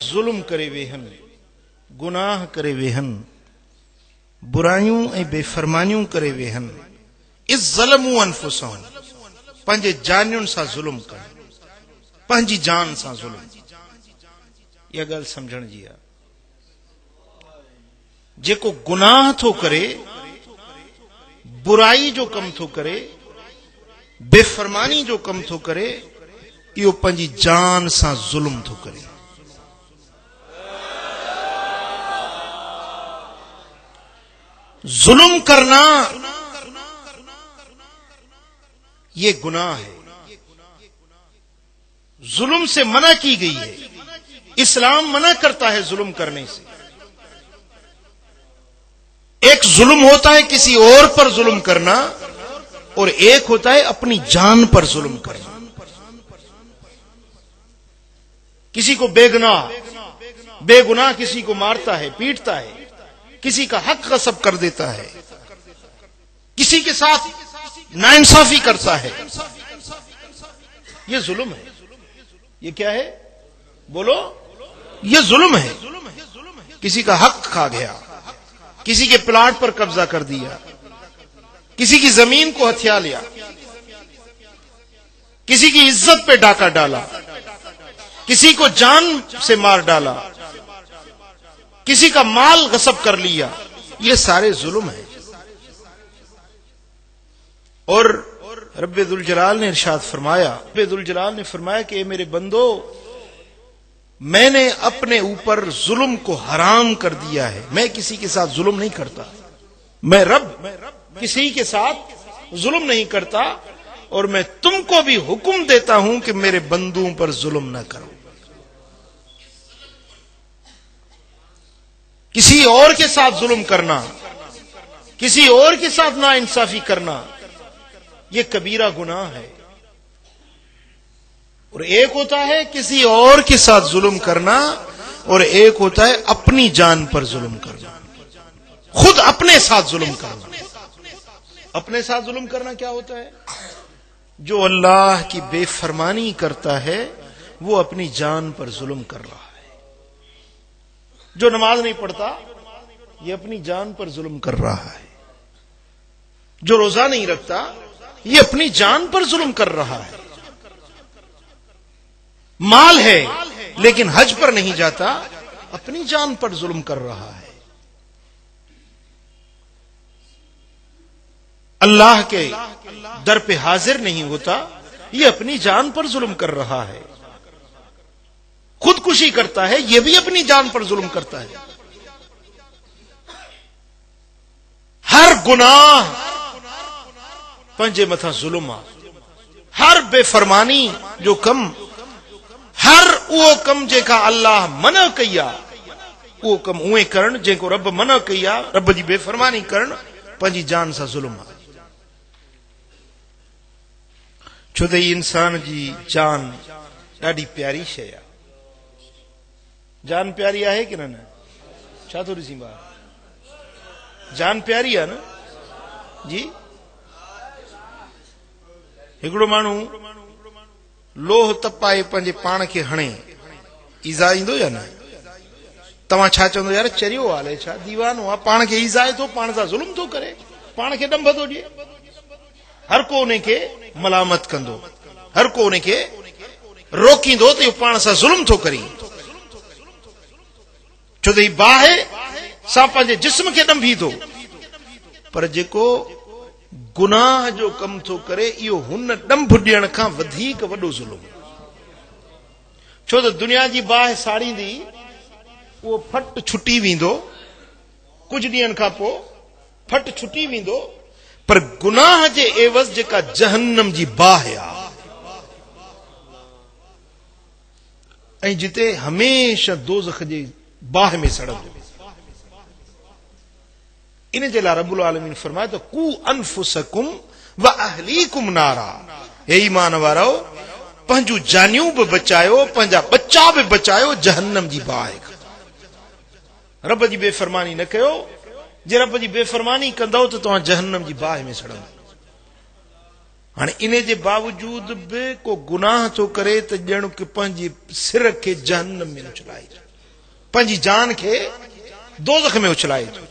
ज़ुल्म करे वेहन, गुनाह करे वेहन, बुरायूं ऐं बेफरमानियूं करे वेहन। इस ज़लमू अनफुसहुम, पंहिंजे जानियुनि सां ज़ुल्म कनि, पंहिंजी जान सां ज़ुल्म। इहा ॻाल्हि सम्झण जी आहे। जेको गुनाह थो करे, बुराई जो कम थो करे, बेफरमानी जो कम थो करे, इहो पंहिंजी जान सां ज़ुल्म थो करे। जुल्म करना ये गुनाह है, जुल्म से मना की गई है। इस्लाम मना करता है जुल्म करने से। एक जुल्म होता है किसी और पर जुल्म करना, और एक होता है अपनी जान पर जुल्म करना। किसी को बेगुनाह किसी को मारता है, पीटता है, किसी का हक गस्ब कर देता है, किसी के साथ नाइंसाफी करता है, यह जुल्म है। ये क्या है? बोलो, यह जुल्म है। किसी का हक खा गया, किसी के प्लाट पर कब्जा कर दिया, किसी की जमीन को हथिया लिया, किसी की इज्जत पे डाका डाला, किसी को जान से मार डाला, किसी का माल गस्ब कर लिया, ये सारे जुल्म है। और रब्बे दुल जलाल ने इरशाद फरमाया, रब्बे दुल जलाल ने फरमाया कि मेरे बंदो, मैंने अपने ऊपर जुल्म को हराम कर दिया है। मैं किसी के साथ जुल्म नहीं करता। मैं रब किसी के साथ जुल्म नहीं करता, और मैं तुमको भी हुक्म देता हूं कि मेरे बंदों पर जुल्म न करो। किसी और के साथ जुल्म करना, किसी और के साथ नाइंसाफी करना, यह कबीरा गुनाह है। और एक होता है किसी और के साथ जुल्म करना, और एक होता है अपनी जान पर जुल्म करना, खुद अपने साथ जुल्म करना। अपने साथ जुल्म करना क्या होता है? जो अल्लाह की बेफरमानी करता है वो अपनी जान पर जुल्म कर रहा है। जो नमाज नहीं पढ़ता ये अपनी जान पर जुल्म कर रहा है। जो रोजा नहीं रखता ये अपनी जान पर जुल्म कर रहा है। माल है लेकिन हज पर नहीं जाता, अपनी जान पर जुल्म कर रहा है। अल्लाह के दर पे हाजिर नहीं होता, ये अपनी जान पर जुल्म कर रहा है। खुदकुशी करता है, यह भी अपनी जान पर जुल्म करता है। हर गुनाह पंजे मथा जुल्म आ, हर बेफरमानी जो कम, हर उहो कम जेका अल्लाह मना कई आ, उहो कम उहे करण जेको रब मना कई आ, रब जी बेफरमानी करण पंहिंजी जान सां जुल्म आ। छो त इंसान जी जान ॾाढी प्यारी शइ आहे। जान प्यारी आहे कि न? छा थो ॾिसी ॿार? जान प्यारी आहे न जी। हिकिड़ो माण्हू लोह तपाए पंहिंजे पाण खे हणे, ईज़ा ईंदो या न? तव्हां छा चवंदो? यार चरियो हाले, छा दीवानो आहे, पाण खे ईज़ाए थो, पाण सां ज़ुल्म थो करे, पाण खे ॾंभ थो ॾिए। हर को उन खे मलामत कंदो, हर को उन खे रोकींदो त इहो पाण सां ज़ुल्म थो करे। छो त ही बाहि सां पंहिंजे जिस्म खे ॾंभी थो। पर जेको गुनाह जो कम थो करे, इहो हुन ॾंभ ॾियण खां वधीक वॾो ज़ुल्म। छो त दुनिया जी बाहि साड़ींदी, उहो फट छुटी वेंदो, कुझु ॾींहंनि खां पोइ फट छुटी वेंदो। पर गुनाह जे एवज़ जेका जहन्नम जी बाहि आहे, ऐं जिते हमेशह दोज़ख जे बाहि में सड़ंदो। इन जे लाइ रब्बुल आलमीन फरमाए त कू अनफुसकुम व अहलीकुम नारा, हे ईमान वारो, पंहिंजूं जानियूं बि बचायो, पंहिंजा बच्चा बि बचायो जहन्नम जी बाहि खां। रब जी बेफरमानी न कयो। जे रब जी बेफरमानी कंदव त तव्हां जहन्नम जी बाहि में सड़ंदो। हाणे इन जे बावजूद बि को गुनाह थो करे त ॼण कि पंहिंजे सिर खे जहन्नम में उछलाए। पंहिंजी जान खे दोज़ख में उछलाए थो।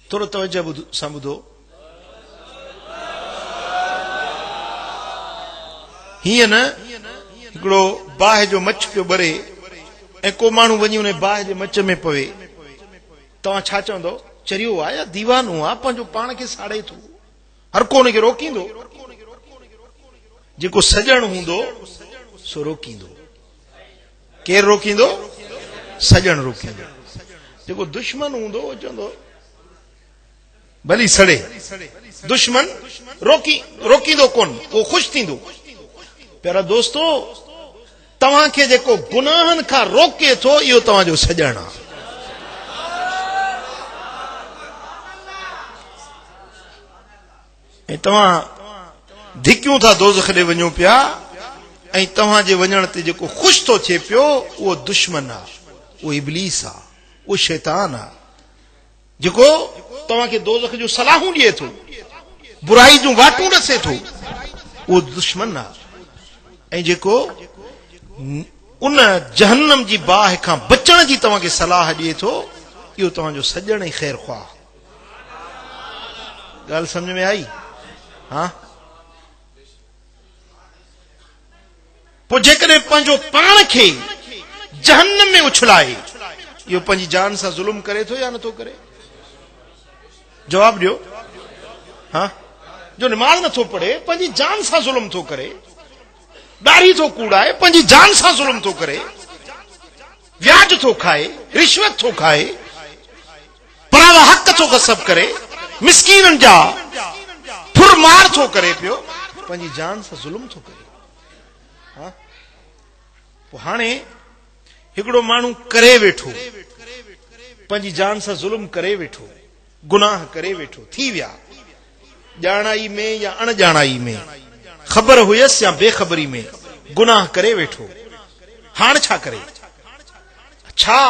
थोरो तवजो सां ॿुधो। हीअं न हिकिड़ो बाहि जो मच पियो ॿरे ऐं को माण्हू वञी उन बाहि जे मच में पवे, तव्हां छा चवंदो? चरियो आहे या दीवानो आहे, पंहिंजो पाण खे साड़े थो, हर को हुनखे रोकींदो। जेको सॼण हूंदो सो रोकींदो। केरु रोकींदो? सॼण रोकींदो। जेको दुश्मन हूंदो उहो चवंदो भली सड़े। दुश्मन रोकींदो कोन, उहो ख़ुशि थींदो। प्यारा दोस्तो, तव्हांखे जेको गुनाहनि खां रोके थो इहो तव्हांजो सॼण आहे। ऐं तव्हां धिकियूं था दोज़ख ॾे वञो पिया, ऐं तव्हांजे वञण ते जेको ख़ुशि थो थिए पियो उहो दुश्मन आहे, उहो इब्लीस आहे, उहो शैतान आहे, जेको तव्हांखे दोज़ख जूं सलाहूं ॾिए थो, बुराई जूं वाटूं ॾसे थो, उहो दुश्मन आहे। ऐं जेको उन जहन्नम जी बाहि खां बचण जी तव्हांखे सलाह ॾिए थो इहो तव्हांजो सॼण ऐं ख़ैर ख़्वाह। ॻाल्हि सम्झ में आई? हा। पोइ जेकॾहिं पंहिंजो पाण खे जहन्नम में उछलाए, इहो पंहिंजी जान सां ज़ुल्म करे थो या नथो करे? जवाब ॾियो। हा। जो निमाज़ नथो पढ़े पंहिंजी जान सां ज़ुल्म थो करे, ॾाढ़ी थो कूड़ाए पंहिंजी जान सां ज़ुल्म थो करे, व्याज थो खाए, रिश्वत थो खाए, परावा हक़ थो गसब करे, मिस्कीननि जा फुरमार थो करे पियो, पंहिंजी जान सां ज़ुल्म थो करे। हा। पोइ हाणे हिकिड़ो माण्हू करे वेठो, पंहिंजी जान सां ज़ुल्म करे वेठो, गुनाह करे वेठो, थी विया ॼाणाई में या अणॼाणाई में, ख़बर हुयसि या बेख़बरी में, गुनाह करे वेठो। हाणे छा करे? छा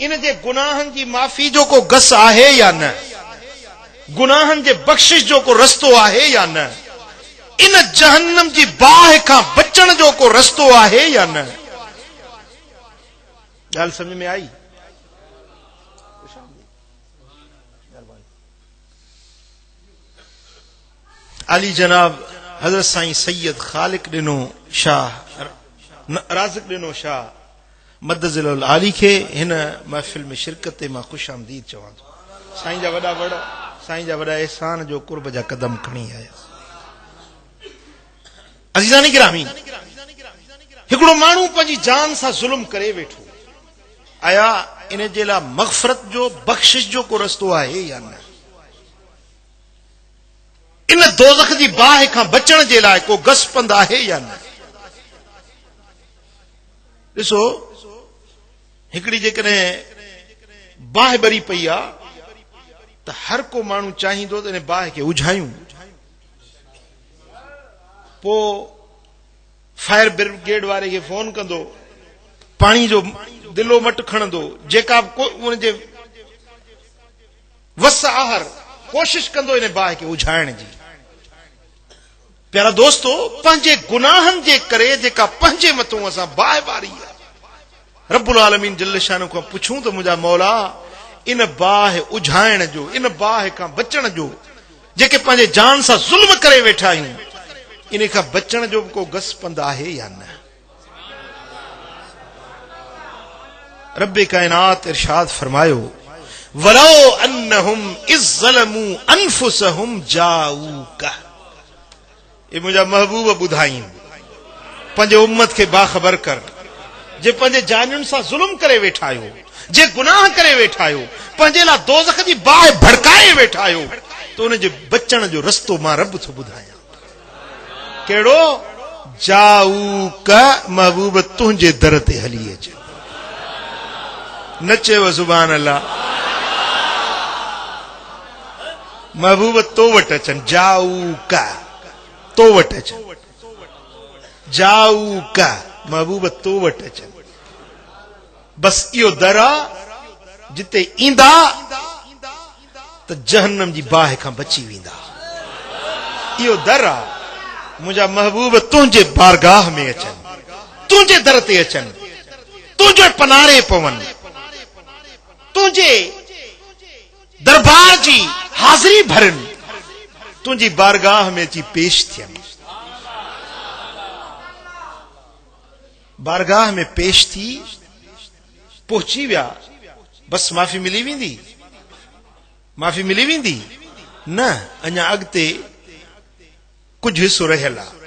इन जे गुनाहनि जी माफ़ी जो को गस आहे या न? गुनाहनि जे बख़्शिश जो को रस्तो आहे या न? इन जहन्नम जी बाहि खां बचण जो को रस्तो आहे या न? ॻाल्हि सम्झ में आई? अली जनाब हज़रत साईं सैयद ख़ालिक ॾिनो शाह राज़िक ॾिनो शाह मदज़िल आली खे हिन महफ़िल में शिरकत ते मां ख़ुश आमदीद चवां थो। साईं जा वॾा एहसान जो कुर्ब जा कदम खणी आया। अज़ीज़ानी गिरामी, हिकिड़ो माण्हू पंहिंजी जान सां ज़ुल्म करे वेठो, आया इन जे लाइ मग़फ़रत जो बख़्शिश जो को रस्तो आहे या न? इन दोज़ख जी बाहि खां बचण जे लाइ को गसपंद आहे या न? ॾिसो, हिकिड़ी जेकॾहिं बाहि ॿरी पई आहे त हर को माण्हू चाहींदो त इन बाहि खे उझायूं। पोइ फायर ब्रिगेड वारे खे फोन कंदो, पाणी जो दिलो मट खणंदो, जेका उनजे वस आहर कोशिश कंदो इन बाहि खे उझाइण जी। प्यारा दोस्तो, पंहिंजे गुनाहनि जे करे जेका पंहिंजे मथां असां बाहि ॿारी आहे, रब्बुल आलमीन जल्ल शान खां पुछूं त मुंहिंजा मौला इन बाहि उझाइण जो, इन बाहि खां बचण जो, जेके पंहिंजे जान सां ज़ुल्म करे वेठा आहियूं, इन खां बचण जो को गसपंद आहे या न? रब्बे कायनात इरशाद फरमायो, वलो अन्नहुम इज़ ज़लमू अनफुसहुम जाऊका। ये मुंहिंजा महबूब ॿुधाईं, पंहिंजे उम्मत खे बाख़बर कर, जे पंहिंजे जानियुनि सां ज़ुल्म करे वेठा आहियो, जे गुनाह करे वेठा आहियो, पंहिंजे लाइ दोज़ख जी बाहि भड़काए वेठा आहियो, त उन जे बचण जो रस्तो मां रब थो ॿुधायां। कहिड़ो? जाऊका, महबूब तुंहिंजे दर ते हली अचे। न चयो सुभान अल्लाह, महबूब तो वटि अचनि। जाऊका, तो वटि अचनि। जाऊका, महबूब तो वटि अचनि। बस इहो दर आहे जिते ईंदा त जहन्नम जी बाहि खां बची वेंदा। इहो दर आहे, मुंहिंजा महबूब तुंहिंजे बारगाह में अचनि, तुंहिंजे दर ते अचनि, तुझे पनारे पवन, तुझे दरबार जी हाज़िरी भरन, तुझी बारगाह में अची पेश थियन। बारगाह में पेश थी, पहुंची विया, बस माफ़ी मिली वेंदी, माफ़ी मिली वेंदी न, अञा अॻिते कुछ हिस्सो रहियल आहे।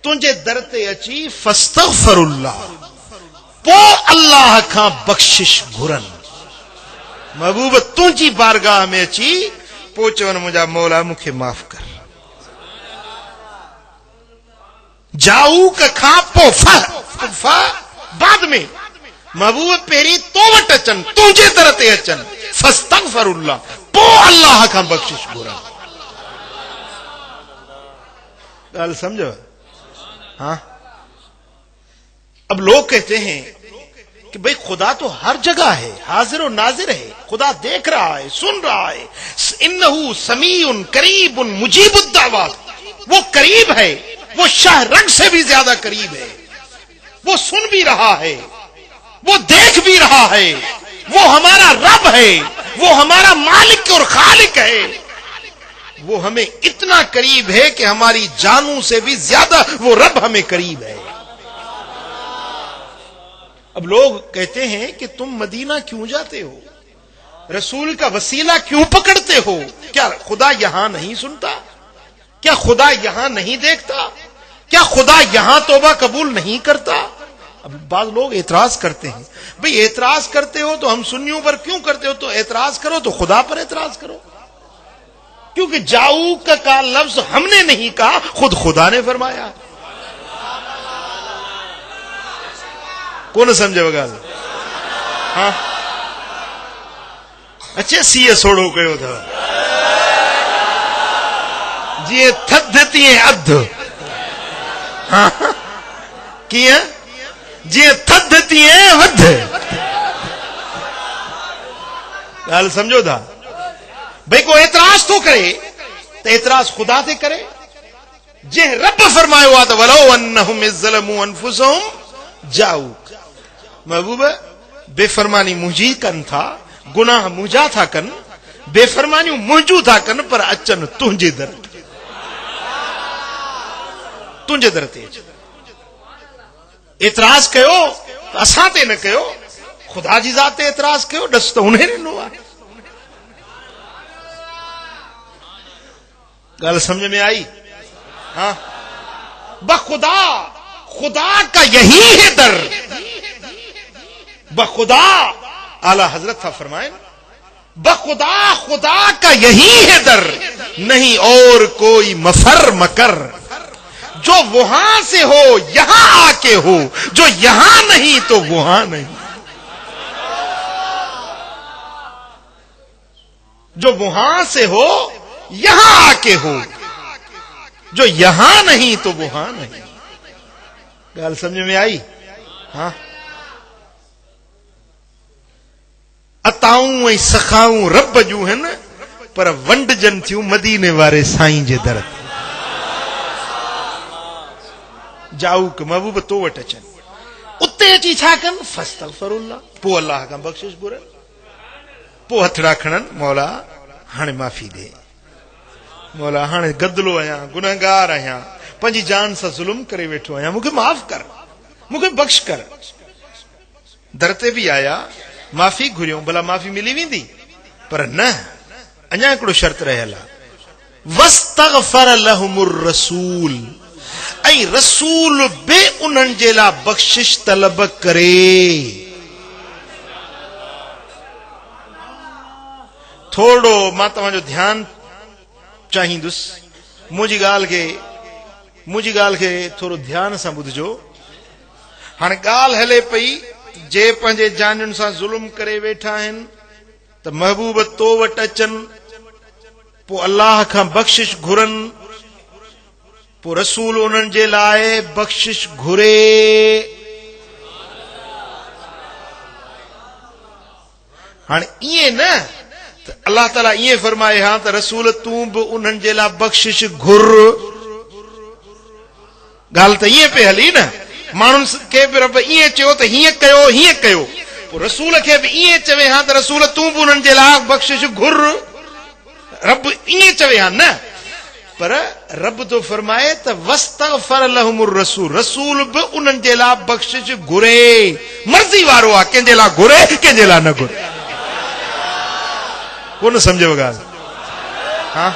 तुझे दर ते अची फस्तगफिरुल्लाह, पो अल्लाह खां बख्शिश घुरन। महबूब तुझी बारगाह में अची पो चवन मुंहिंजा मौला मूंखे माफ़ कर। जाऊक खां पो फ बाद में महबूब पहिरीं तो वटि अचनि, तुझे दर ते अचनि, फस्तगफिरुल्लाह, पो अल्लाह खां बख्शिश घुरन। गाल समझो? हाँ। अब लोग कहते हैं कि भाई खुदा तो हर जगह है, हाजिर और नाजिर है, खुदा देख रहा है, सुन रहा है। इन्नहु समीउन करीबुन मुजीबुद दावत, वो करीब है, वो शाहरग से भी ज्यादा करीब है, वो सुन भी रहा है, वो देख भी रहा है, वो हमारा रब है, वो हमारा मालिक और खालिक है। वो हमें इतना करीब है कि हमारी जानों से भी ज्यादा वो रब हमें करीब है। अब लोग कहते हैं कि तुम मदीना क्यों जाते हो, रसूल का वसीला क्यों पकड़ते हो? क्या खुदा यहां नहीं सुनता? क्या खुदा यहां नहीं देखता? क्या खुदा यहां तौबा कबूल नहीं करता? अब बाद लोग एतराज करते हैं, भाई एतराज करते हो तो हम सुन्नियों पर क्यों करते हो? तो एतराज करो तो खुदा पर एतराज करो, क्योंकि जाऊ का लफ्ज हमने नहीं कहा, खुद खुदा ने फरमाया। कौन समझे बगा? हाँ, अच्छे सीए सोड़ो कयो था जी, थद थी अध, हाँ किए जी, थद थी वध। गाल समझो था? भाई को एतराज तो करे तो एतराज खुदा ते करे, जे रब फरमायो आ तो वलो अन्नहुम इज़्ज़लमू अनफुसहुम जाऊ। महबूब बेफरमानी मुंहिंजी कन था, गुनाह मुंहिंजा था कन, बेफरमानियूं मुंहिंजूं था कन, पर अचन तुंहिंजे दर, तुंहिंजे दर ते। एतराज कयो तो असां ते न कयो, खुदा जी ज़ात ते एतराज कयो, ॾस तो उन्हें ॾिनो आहे। गल समझ में आई? हाँ, बखुदा, खुदा का यही है दर, बखुदा आला हजरत था फरमाए, बखुदा खुदा का यही है दर, नहीं और कोई मफर मकर। जो वहां से हो यहां आके हो, जो यहां नहीं तो वहां नहीं। जो वहां से हो यहां आके हो, जो यहां नहीं तो वहां नहीं। गाल समझ में आई? हाँ। अताऊं ऐं सखाऊं रब जूं आहिनि, पर वंडजन थियूं मदीने वारे साईं जे दर ते। जाऊ के महबूब तो वटि अचनि, उते अची छा कनि? फस्तगफिरुल्लाह, पोइ अल्लाह खां बख़्शिश घुरनि, पोइ हथड़ा खणनि, मौला हाणे माफ़ी दे, मौला हाणे गदलो आहियां, गुनहगार आहियां, पंहिंजी जान सां ज़ुल्म करे वेठो आहियां, मूंखे माफ़ कर, मूंखे बख़्श कर। दर ते बि आया, माफ़ी घुरियूं, भला माफ़ी मिली वेंदी, पर न, अञा हिकिड़ो शर्त रहियल आहे, वस्तगफर लहुमुर रसूल, ऐं रसूल बि उन्हनि जे लाइ बख़्शिश तलब करे। थोड़ो मां तव्हांजो ध्यानु चाहींदुसि, मुंहिंजी ॻाल्हि खे थोरो ध्यान सां ॿुधिजो। हाणे ॻाल्हि हले पई, जे पंहिंजे जानियुनि सां ज़ुल्म करे वेठा आहिनि त महबूब तो वटि अचनि, पोइ अल्लाह खां बख़्शिश घुरनि, पोइ रसूल उन्हनि जे लाइ बख़्शिश घुरे। हाणे ईअं न त अल्लाह ताला ईअं फरमाए हा त रसूल तूं बि उन्हनि जे लाइ बख़्शिश घुर, ॻाल्हि त ईअं पे हली न। माण्हुनि खे बि रब ईअं चयो त हीअं कयो हीअं कयो, पोइ रसूल खे बि ईअं चवे हा त रसूल तूं बि उन्हनि जे लाइ बख़्शिश घुर, रब ईअं चवे हा न, पर रब तो फरमाए त वस्तगफर लहुमुर रसूल, रसूल बि उन्हनि जे लाइ बख़्शिश घुरे, मर्ज़ी वारो आहे, कंहिंजे लाइ घुरे कंहिंजे लाइ न घुरे। कोन सम्झो ॻाल्हि? हाँ,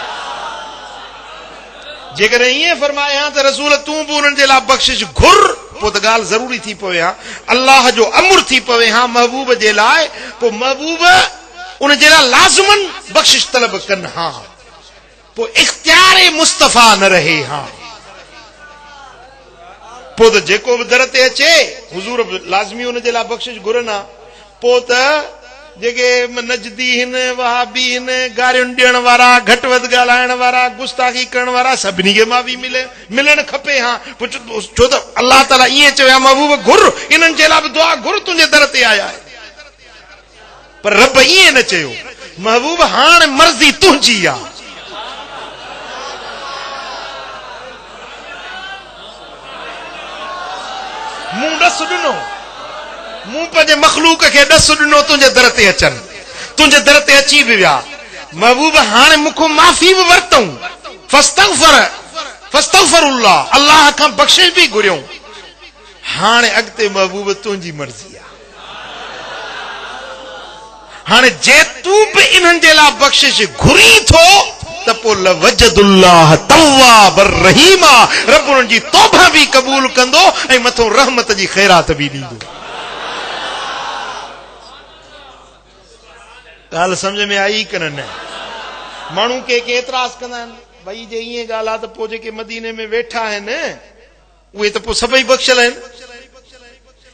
जेकॾहिं ईअं फरमाए हा त रसूल तूं बि उन्हनि जे लाइ बख़्शिश घुर, पोइ त ॻाल्हि ज़रूरी थी पवे हा, अल्लाह जो अमर थी पवे हा महबूब जे लाइ, पोइ महबूब उन जे लाइ लाज़िमन बख़्शिश तलब कनि हा, पोइ इख्तियार मुस्तफ़ा न रहे हा, पोइ त जेको बि दर ते अचे हुज़ूर लाज़मी उन जे लाइ बख़्शिश घुरनि हा। पोइ त जेके नजदी आहिनि, वहाबी आहिनि, गारियुनि ॾियण वारा, घटि वधि ॻाल्हाइण वारा, गुस्ताखी करण वारा, सभिनी खे माफ़ी मिलणु खपे हा, छो त अल्लाह ताला ईअं चयो महबूब घुर, इन्हनि जे लाइ बि दुआ घुर, तुंहिंजे दर ते आया आहे। पर रब ईअं न चयो, महबूब हाणे मर्ज़ी तुंहिंजी आहे, मूं ॾस ॾिनो, मूं पंहिंजे मखलूक खे ॾस ॾिनो तुंहिंजे दर ते अचनि, तुंहिंजे दर ते अची बि विया, महबूब हाणे मूंखां माफ़ी बि वरितऊं, फस्तगफरुल्लाह, अल्लाह खां बख़्शिश बि घुरियऊं, हाणे अॻिते महबूब तुंहिंजी मर्ज़ी आहे, हाणे जे तूं बि इन्हनि जे लाइ बख़्शिश घुरी थो त पोइ लवजदुल्लाह तव्वाबर रहीमा, रब उन्हनि जी तौबा बि क़बूल कंदो ऐं मथां रहमत जी ख़ैरात बि ॾींदो। ॻाल्हि सम्झ में आई कि न? माण्हू के एतिराज़ कंदा आहिनि, भई जे ईअं ॻाल्हि आहे त पोइ जेके मदीने में वेठा आहिनि उहे त पोइ सभई बख़्शियल आहिनि,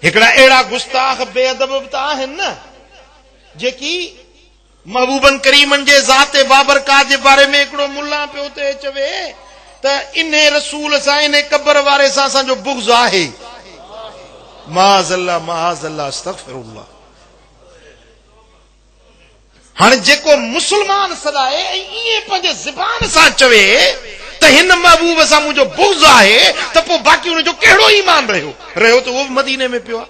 हिकिड़ा अहिड़ा गुस्ताख बेअदब बि त आहिनि न जेकी महबूबन करीमन जे ज़ाते बाबरकात जे बारे में हिकिड़ो मुल्ला पियो ते चवे त इन रसूल सां इन कब्र वारे सां असांजो बुग़्ज़ आहे, माज़अल्लाह माज़अल्लाह अस्तग़फिरुल्लाह। हाणे जेको मुसलमान सदाए ऐं ईअं पंहिंजे ज़बान सां चवे त हिन महबूब सां मुंहिंजो बुग़्ज़ आहे, त पोइ बाक़ी उनजो कहिड़ो ईमान रहियो त उहो बि मदीने में पियो आहे,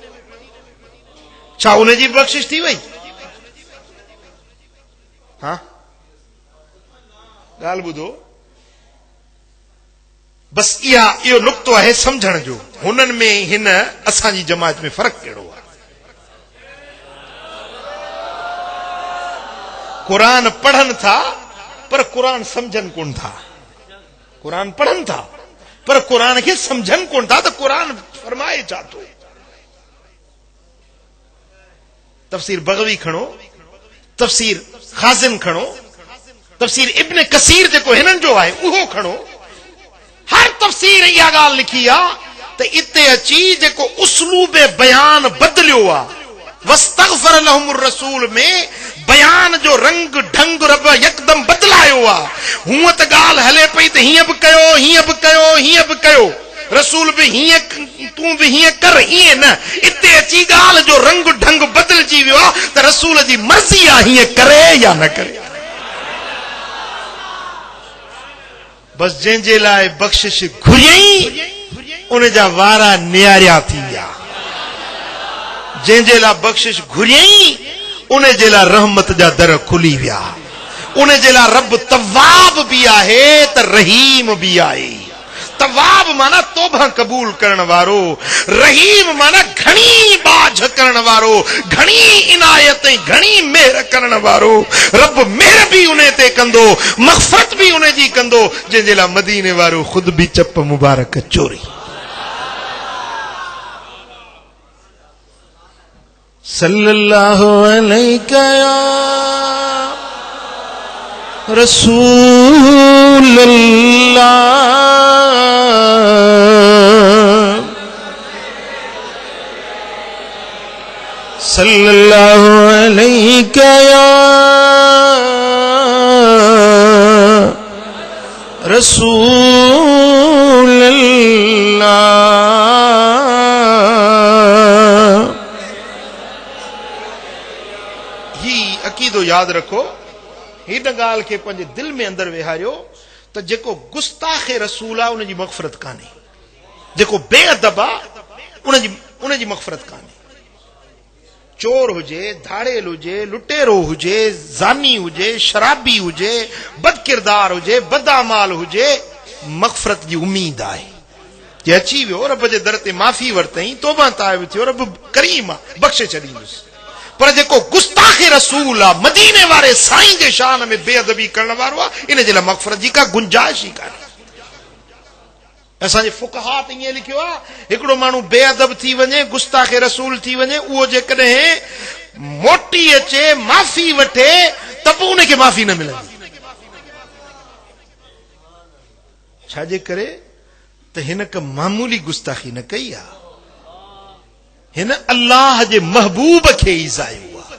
छा उनजी बख़्शिश थी वई? हाँ, ॻाल्हि ॿुधो, बस इहो नुक़्तो आहे सम्झण जो, हुननि में हिन असांजी जमात में फ़र्क़ु कहिड़ो आहे। कुरान पढ़नि था पर कुरान सम्झनि कोन था, कुरान पढ़नि था पर कुरान खे सम्झनि कोन था त कुरान फरमाए छा थो। तफ़सीर बग़वी खणो, तफ़सीर खाज़िन खणो, तफ़सीर इब्न कसीर जेको हिननि जो आहे उहो खणो, हर तफ़सीर इहा ॻाल्हि लिखी आहे त इते अची जेको उसलूब बयान बदिलियो आहे, वस्तगफर लहुमुर रसूल में बयान जो रंग ढंग रब यकदम बदलायो आहे। हूअं त ॻाल्हि हले पई त हीअं बि कयो हीअं बि कयो हीअं बि कयो, रसूल बि हीअं तूं बि हीअं कर, ईअं न, इते अची ॻाल्हि जो रंग ढंग बदिलजी वियो आहे त रसूल जी मर्ज़ी आहे हीअं करे या न करे। बस जंहिंजे लाइ बख़्शिश घुरियई उन जा वारा नियारिया थी विया, जंहिंजे लाइ बख़्शिश घुरियई उन जे लाइ रहमत जा दर खुली विया, उन जे लाइ रब तवाब भी आहे त रहीम भी आहे। तवाब माना तौबा कबूल करण वारो, रहीम माना घणी बाझ करण वारो, घणी इनायत ऐं घणी मेहर करण वारो। रब मेहर भी उन ते कंदो, मग़फ़रत भी उन जी कंदो, जंहिंजे लाइ मदीने वारो खुद भी चप मुबारक चोरी। सल्लल्लाहु अलैका या रसूल अल्लाह, सल्लल्लाहु अलैका या रसूल अल्लाह। ही अकीदो याद रखो, हिन ॻाल्हि खे पंहिंजे दिल में अंदर विहारियो त जेको गुस्ताखे रसूल आहे उनजी मग़फ़रत कान्हे, जेको बेअदब आहे उनजी मग़फ़िरत कान्हे। चोर हुजे, धाड़ेल हुजे, लुटेरो हुजे, ज़ानी हुजे, शराबी हुजे, बदकिरदार हुजे, बदआमाल हुजे, मग़फ़िरत जी उम्मीद आहे। जे अची वियो रब जे दर ते माफ़ी वरतई, तौबा ताइब थियो, रब करीम आहे, बख़्शे छॾींदुसि। पर जेको गुस्ताखे रसूल आहे, मदीने वारे साईं जे शान में बेअदबी करण वारो आहे, इन जे लाइ मग़फ़िरत जी का गुंजाइश ई कान्हे। असांजे फ़ुक़हा त ईअं लिखियो आहे, हिकिड़ो माण्हू बेअदब थी वञे, गुस्ताखे रसूल थी वञे, उहो जेकॾहिं मोटी अचे माफ़ी वठे त पोइ उनखे माफ़ी न मिलंदी। छाजे करे त हिन का मामूली गुस्ताखी न कई आहे, हिन अल्लाह जे महबूब खे ईज़ायो आहे,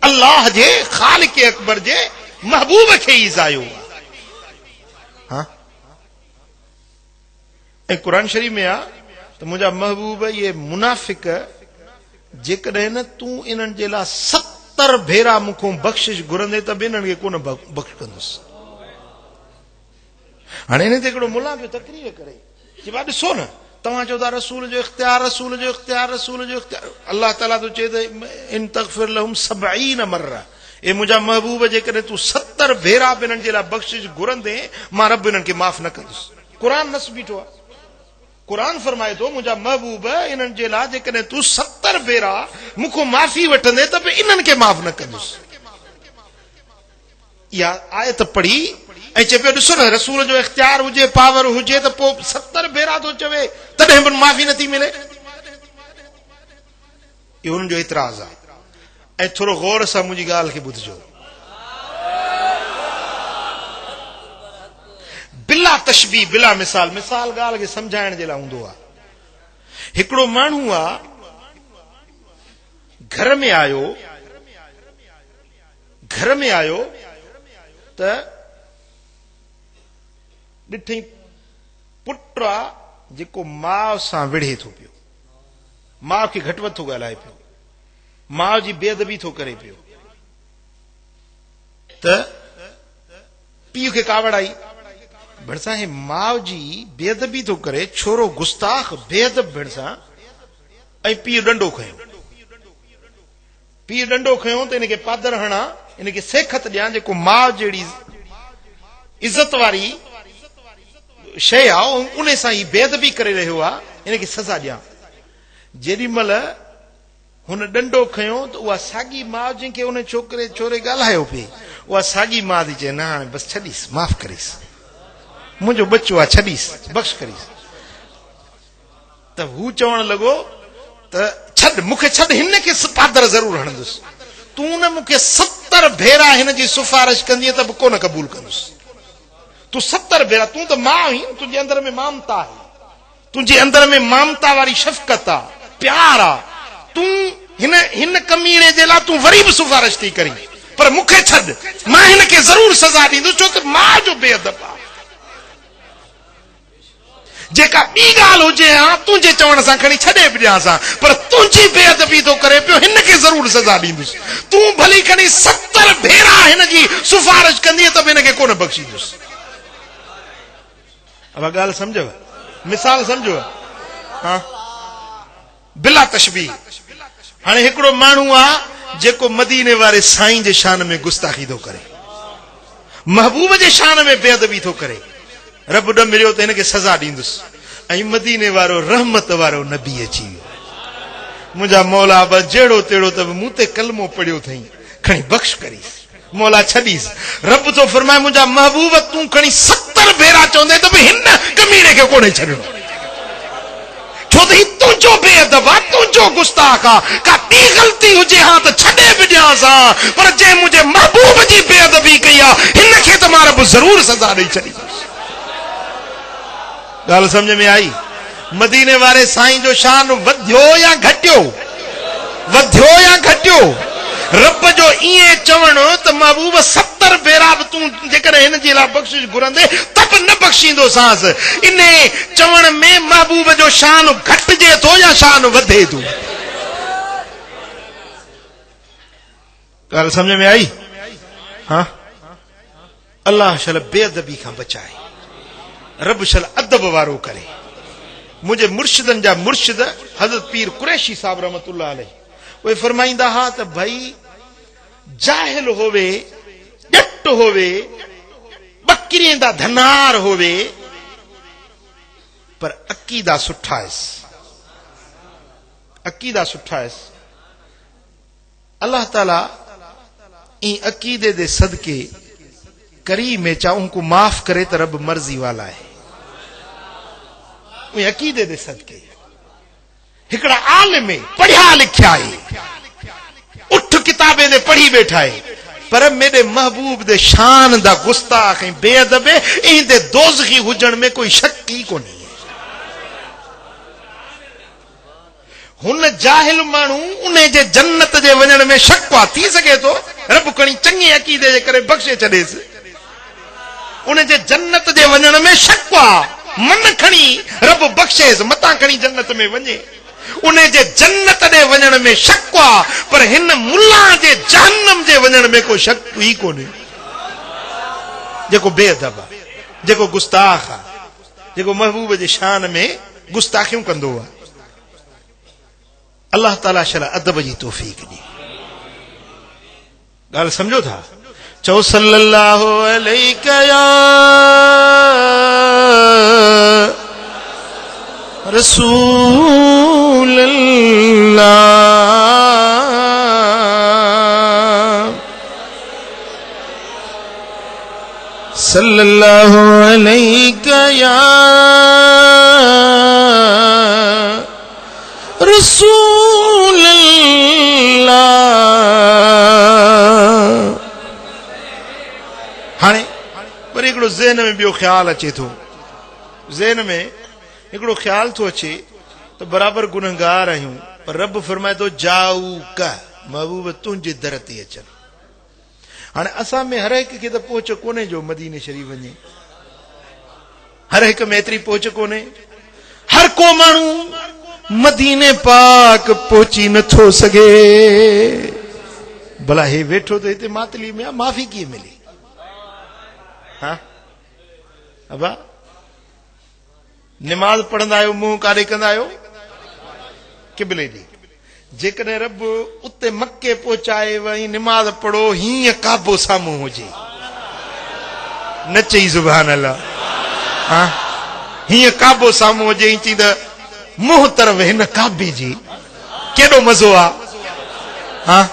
अल्लाह जे ख़ालिक़ अकबर जे महबूब खे ईज़ायो आहे। हाँ, ऐं क़ुरान शरीफ़ में आहे त मुंहिंजा महबूब ये मुनाफ़िक जेकॾहिं न तूं इन्हनि जे लाइ 70 भेरा मूंखों बख़्शिश घुरंदे त बि इन्हनि खे कोन बख़्श कंदुसि। हाणे हिन ते हिकिड़ो मुला पियो तकरीर करे कि भाउ ॾिसो न, तव्हां चओ था रसूल जो इख़्तियार, रसूल जो इख़्तियार, रसूल जो इख़्तियार। अल्लाह ताला तो चए त इन तग़फ़िर लहुम 70 मर्रा, ए मुंहिंजा महबूब जेकॾहिं तूं 70 भेरा बि इन्हनि जे लाइ बख़्शिश घुरंदे, मां रब इन्हनि खे माफ़ न कंदुसि। क़ुरान नस बीठो आहे, क़ुरान फरमाए थो मुंहिंजा महबूब इन्हनि जे लाइ जेकॾहिं तूं 70 भेरा मूंखों माफ़ी वठंदे त बि इन्हनि खे माफ़ न कंदुसि। इहा आयत पढ़ी ऐं चए पियो ॾिसो न, रसूल जो इख़्तियार हुजे, पावर हुजे त पोइ 70 भेरा थो चवे तॾहिं बि माफ़ी नथी मिले। इहो हुननि जो एतिराज़ आहे। ऐं थोरो गौर सां मुंहिंजी ॻाल्हि खे ॿुधिजो। बिला तशबी, बिला मिसाल, मिसाल ॻाल्हि खे सम्झाइण जे लाइ हूंदो आहे। हिकिड़ो माण्हू आहे, घर में आयो त ॾिठई पुट आहे जेको माउ सां विढ़े थो पियो, माउ खे घटि वधि थो ॻाल्हाए पियो, माउ जी बेअदबी थो करे पियो। त पीउ खे कावड़ आई, भरिसां हे माउ जी बेअदबी थो करे, छोरो गुस्ताख बेअदब भरिसां, ऐं पीउ डंडो खयो। पीउ डंडो खयो त इनखे पादर हणा, इनखे सेखत ॾियां, जेको माउ जहिड़ी इज़त वारी शइ आहे उन सां ही बेअदबी करे रहियो आहे, इनखे सज़ा ॾियां। जेॾी महिल हुन डंडो खयो त उहा साॻी माउ जंहिंखे उन छोरे ॻाल्हायो पई, उहा साॻी माउ थी चए न हाणे बसि छॾीसि, माफ़ करीसि, मुंहिंजो बच्चो आहे, छॾीसि, बख़्श करीसि। त हू चवण लॻो त छॾ, मूंखे छॾ, हिन खे पादर ज़रूर हणंदुसि। तूं न मूंखे 70 भेरा हिन जी सिफारिश कंदीअ त बि कोन क़बूल कंदुसि। तूं 70 भेरा, तूं त मां आहीं, तुंहिंजे अंदर में ममता आहे, तुंहिंजे अंदर में ममता वारी शफ़क़त आहे, प्यार आहे, तूं हिन कमीने जे लाइ तूं वरी बि सिफारिश थी करीं, पर मूंखे छॾ, मां हिन खे ज़रूर सज़ा ॾींदुसि, छो त मां जो बेअदब आहे। जेका ॿी ॻाल्हि हुजे हा तुंहिंजे चवण सां खणी छॾे बि ॾियांसि, पर तुंहिंजी बेअदबी थो करे पियो, हिन खे ज़रूर सज़ा ॾींदुसि। तूं भली खणी 70 भेरा हिन जी सिफारिश कंदीअ त बि हिन खे कोन बख़्शींदुसि। अब ॻाल्हि सम्झव, मिसाल सम्झो। हाँ, बिला तशबी। हाणे हिकिड़ो माण्हू आहे जेको मदीने वारे साईं जे शान में गुस्ताखी थो करे, महबूब जे शान में बेअदबी थो करे, रब ॾ मिलियो त हिनखे सज़ा ॾींदुसि। ऐं मदीने वारो रहमत वारो नबी अची वियो, मुंहिंजा मौला बि जहिड़ो तेड़ो त मूं ते कलमो पढ़ियो अथई, खणी बख़्श करीसि, मौला छॾीसि। रब तो फरमाए मुंहिंजा महबूब तूं खणी 70 भेरा चवंदे त बि हिन कमीने खे कोन्हे छॾिणो, छो त ही तुंहिंजो बेअदब आहे, तुंहिंजो गुस्ताख आहे। का ॿी ग़लती हुजे हा त छॾे बि ॾियांसि हा, पर जंहिं मुंहिंजे महबूब जी बेअदबी कई आहे हिन खे त मां रब ज़रूर सज़ा ॾेई छॾींदुसि। ॻाल्हि सम्झ में आई? मदीने वारे साईं जो शान वधियो या घटियो? वधियो या घटियो? रब जो ईअं चवणो त महबूब 70 भेरा बि तूं जेकॾहिं हिन जे लाइ बख़्शिश घुरंदे त बि न बख़्शींदोसांसि। इन चवण में महबूब जो शान घटिजे थो या शान वधे थो? ॻाल्हि सम्झ में आई? हाँ, अल्लाह शल बेअदबी खां बचाए, रब शल अदब वारो करे। मुझे मुर्शिदन जा मुर्शिद हजरत पीर कुरैशी साहब रहमतुल्लाह अलैह वे फरमाइंदा हा त भाई जाहिल होवे जट होवे बकरियों दा धनार होवे पर अकीदा सुठा है, अकीदा सुठा है। अल्लाह ताला इन अकीदे दे सदके करीम में चाहूं को माफ करे तो रब मर्जी वाला है। अकीदे दे सदके हिकड़ा आलिम पढ़िया लिखिया है, उठ किताबें दे पढ़ी बैठा है, पर मेरे महबूब दे शान दा गुस्ताख बेअदब इन दे दोज़खी हुजण में कोई शक ही को नहीं है। हुन जाहिल मानू उन्हें जे जन्नत जे वजन में शक थी सके तो रब कणी चंगे अकीदे जे करे बख्शे छडेस। उन्हें जे जन्नत जे वजन में शक मन खणी रब बख्शेस मता खणी जन्नत में वने। उन्हें जे जन्नत दे वजन में शक पर हिन मुल्ला जे जहन्नम जे वजन में कोई शक ही कोने। जेको बेअदब जेको गुस्ताख जेको महबूब जे शान में गुस्ताखियों कंदो है। अल्लाह ताला शला अदब जी तौफीक दी। गाल समझो था चौ सल्लल्लाहु अलैहि या रसूल अल्लाह सल्लल्लाहु अलैहि या रसूल अल्लाह। हाणे पर हिकिड़ो ज़हन में ॿियो ख्याल अचे थो, ज़हन में हिकिड़ो ख्याल थो अचे तो बराबर गुनहगार आहियूं, पर रब फरमाए थो जाऊ का महबूब तुंहिंजे दर ते अचनि। हाणे असां में हर हिक खे त पहुच कोन्हे जो मदीने शरीफ वञे, हर हिक में एतिरी पहुच कोन्हे। हर को माण्हू मदीने पाक पहुची नथो सघे। भला हे वेठो तो हिते मातली में माफ़ी कीअं मिली? हाँ अबा नमाज पढ़ंदा आहियो मुंहुं काॾे कंदा आहियो किबले ॾे। जेकॾहिं रब उते मके पहुचाए वई नमाज पढ़ो हीअं काबो साम्हूं हुजे न चई सुभान अल्लाह। हाँ हीअं काबो साम्हूं हुजे चई त मुंह तरफ़ हिन काबे जी केॾो मज़ो आहे। हाँ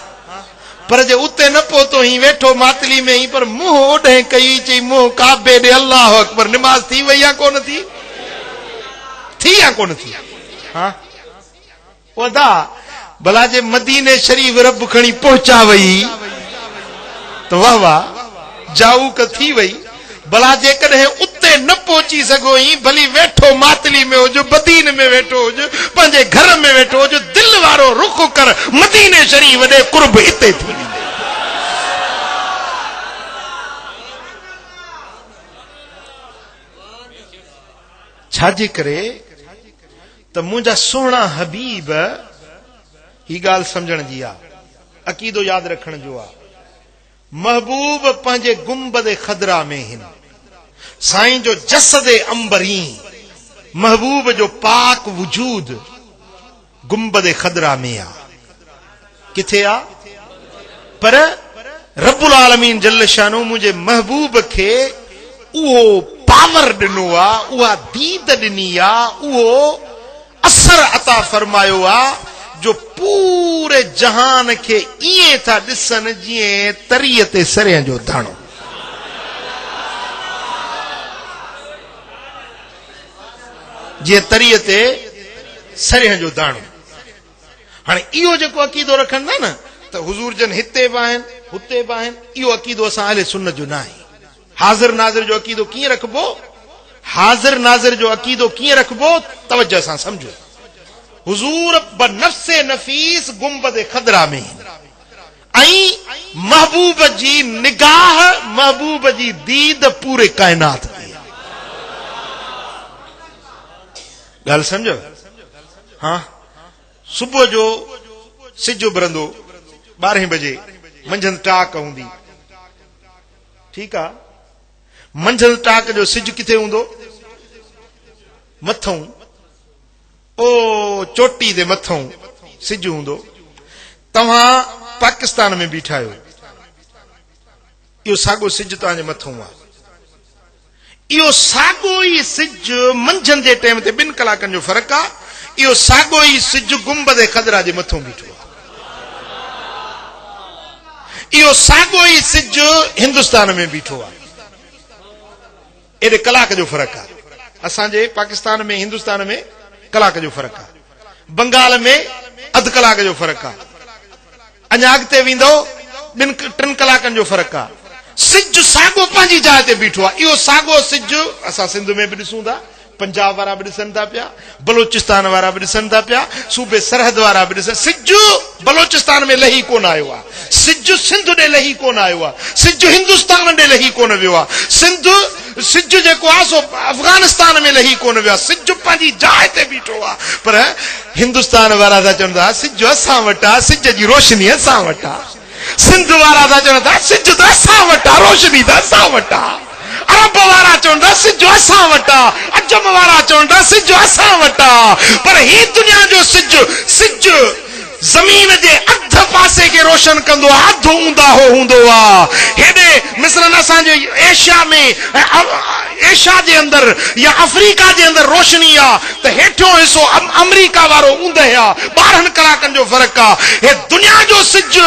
पर जे उते न पहुतो ही वेठो मातली में ही पर मुंह ओॾे कई चई मुंह काबे ॾे अल्लाह अकबर। नमाज थी वई या कोन थी? थी या कोन थी? हाँ ओदा भला जे मदीने शरीफ रब खणी पहुचा वई तो वाह वाह जाऊ क थी वई। भला जेकॾहिं उते न पहुची सघो ही भली वेठो मातली में हुजो मदीने में वेठो हुजो पंहिंजे घर में वेठो हुजो दिल वारो रुख कर मदीने शरीफ ॾे कुर्ब हिते थी। छाजे करे त मुंहिंजा सुहिणा हबीब ही गाल समझण जी आ, अकीदो याद रखण जो आ। महबूब पंहिंजे गुंबद खदरा में हिन साईं जो जसद अंबरी महबूब जो पाक वजूद गुंबद खदरा में आ। किथे आ? पर रब्बुल आलमीन जल्ल शानो मुझे महबूब के उहो पावर दिनो आ, उहा दीद दिनी आ, उहो असर अता फरमायो आ जो पूरे जहान के इए था दिसन जिए तरीअ ते सरियां जो दाणो। जे तरीअ ते सरियां जो दाणो। हाणे इहो जेको अकीदो रखंदा न त हुजूर जन हिते बि आहिनि हुते बि आहिनि, इहो अकीदो असां अहले सुन्नत जो न आहे। हाज़िर नाज़िर जो अकीदो कीअं रखबो? हाज़िर नाज़िर जो अकीदो कीअं रखबो? तवज्जो सां समझो। हुजूर बनफ्से नफीस गुंबद खदरा में आई महबूब जी निगाह महबूब जी दीद पूरे कायनात की गाल समझो। हाँ सुबह जो सिज उभरंदो 12 बजे मंझंदि टाक हूंदी, ठीकु आहे। मंझंदि टाक जो सिज किथे हूंदो? मथऊं ओ चोटी दे मथों सिज हूंदो। तव्हां पाकिस्तान में बीठा आहियो, इहो साॻो सिज तव्हांजे मथों आहे। इहो साॻो ई सिज मंझंदि जे टाइम ते 2 कलाकनि जो फ़र्क़ु आहे। इहो साॻो ई सिज गुंबद ख़दरा जे मथों बीठो आहे। इहो साॻो ई सिज हिंदुस्तान में बीठो आहे। एॾे कलाक जो फ़र्क़ु आहे। असांजे पाकिस्तान में हिंदुस्तान में कलाक जो फ़र्क़ु आहे। बंगाल में अधु कलाक जो फ़र्क़ु आहे। अञा अॻिते वेंदो 2-3 कलाकनि जो फ़र्क़ु आहे। सिज साॻो पंहिंजी जाइ ते बीठो आहे। इहो साॻो सिज असां सिंध में बि ॾिसूं था, पंजाब वारा बि ॾिसनि था पिया, बलोचिस्तान वारा बि ॾिसनि था पिया, सूबे सरहद वारा बि ॾिसनि। सिज बलोचिस्तान में लही कोन आयो आहे, सिज सिंध ॾे लही कोन आयो आहे, सिज हिंदुस्तान ॾे लही कोन वियो आहे, सिज जेको आहे सो अफगानिस्तान में लही कोन वियो आहे। सिज पंहिंजी जाइ ते बीठो आहे। पर हिंदुस्तान वारा था चवनि था सिज असां वटि आहे, सिज जी रोशनी असां वटि आहे। सिंध वारा था चवनि था सिज त असां वटि आहे, रोशनी त असां वटि आहे। अरब वारा चवनि था सिज असां वटि आहे, अजम वारा चवनि था सिज असां वटि आहे। पर ही दुनिया जो सिज ज़मीन जे अध पासे खे रोशन कंदो आहे, अधु ऊंदा हूंदो आहे। हेॾे मिसलन असांजे एशिया जे अंदरि या अफ्रीका जे अंदरि रोशनी आहे, त हेठियों हिसो अमरीका वारो ऊंदहि आहे। 12 कलाकनि जो फ़र्क़ु आहे। हे दुनिया जो सिज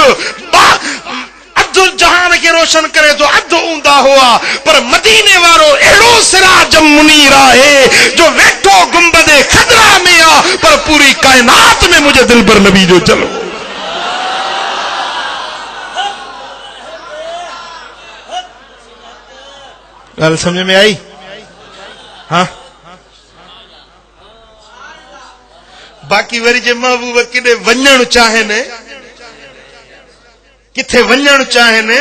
अधु जहान के रोशन करे तो अधु ऊंदा हुआ। पर मदीने वारो एड़ो सिराज मुनीर है जो वेठो गुंबदे खदरा में आ, पर पूरी कायनात में मुझे दिल पर नबी जो चलो। गल समझ में आई? हाँ, बाकी वरी जे महबूब किथे वञण चाहनि, किथे वञण चाहनि,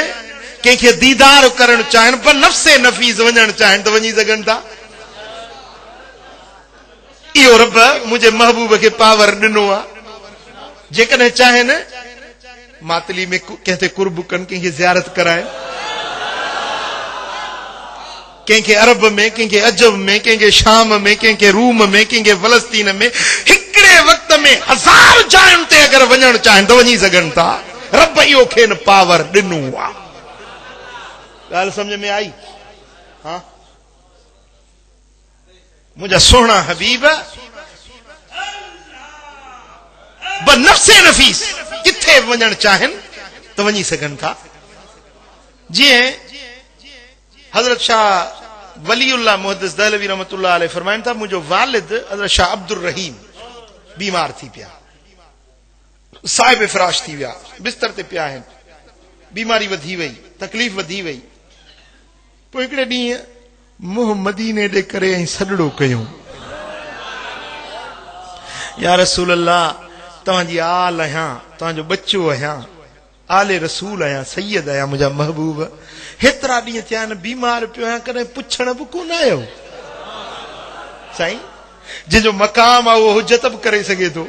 कंहिंखे दीदार करण चाहनि, पर नफ़्से नफ़ीस वञण चाहनि त वञी सघनि था। इहो रब मुंहिंजे महबूब खे पावर ॾिनो आहे। जेकॾहिं चाहनि मातली में कंहिं ते कुर्ब कनि, कंहिंखे ज़ियारत कराइनि, कंहिंखे अरब में, कंहिंखे अजब में, कंहिंखे शाम में, कंहिंखे रूम में, कंहिंखे फलस्तीन में, हिकिड़े वक़्त में 1000 जायुनि ते अगरि वञण चाहनि त वञी सघनि था। रब इहो खेनि पावर ॾिनो आहे। ॻाल्हि सम्झ में आई? हाँ, मुंहिंजा सुहिणा हबीब नफ़्से नफ़ीस किथे वञण चाहनि त वञी सघनि था। जीअं हज़रत शाह वलीउल्लाह मुहद्दिस दहलवी रहमतुल्लाह अलैह फरमाइनि था, मुंहिंजो वालिद हज़रत शाह अब्दुर रहीम बीमार थी पिया, साहिब फिराश थी विया, बिस्तर ते पिया आहिनि, बीमारी वधी वई, तकलीफ़ वधी वई। पोइ हिकिड़े ॾींहुं मुंहुं मदीने ॾे करे ऐं सॾड़ो कयूं, या रसूल अल्लाह तव्हांजी आल आहियां, तव्हांजो बच्चो आहियां, आले रसूल आहियां, सैयद आहियां, मुंहिंजा महबूब। हेतिरा ॾींहं थिया आहिनि, बीमार पियो आहियां, कॾहिं पुछण बि कोन आयो। साईं, जंहिंजो मक़ाम आहे उहो हुजत बि करे सघे थो,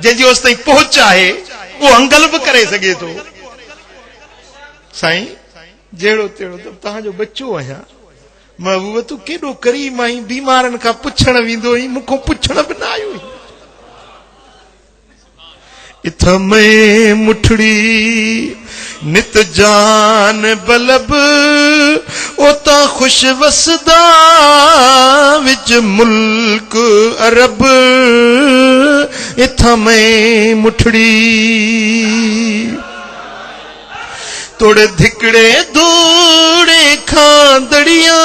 जंहिंजी होसि ताईं पहुच आहे उहो अंगल बि करे सघे थो। साईं, जहिड़ो तहिड़ो तव्हांजो बच्चो आहियां, महबूब तूं केॾो करीम आहीं, बीमारनि खां पुछण वेंदो आहीं, मूंखां पुछण बि न आयो। इथमे मुठड़ी नित जान बलब, ओता खुश वसदा विच मुल्क अरब। इथमे मुठड़ी तोड़े धिकड़े दौड़े खांदड़िया,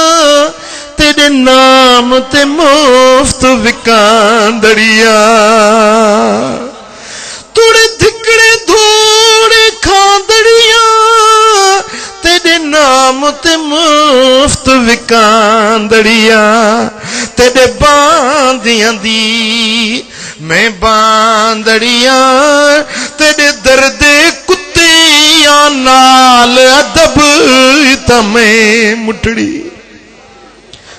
तेरे नाम ते मुफ्त विकांदड़िया। तोड़े धिकड़े दौड़े खांदड़िया, तेरे नाम ते मुफ्त विकांदड़िया। तेरे बांदियां दी मैं बांदड़िया, तेरे दर्दे कुत्तियां नाल अदब। तमें मुठड़ी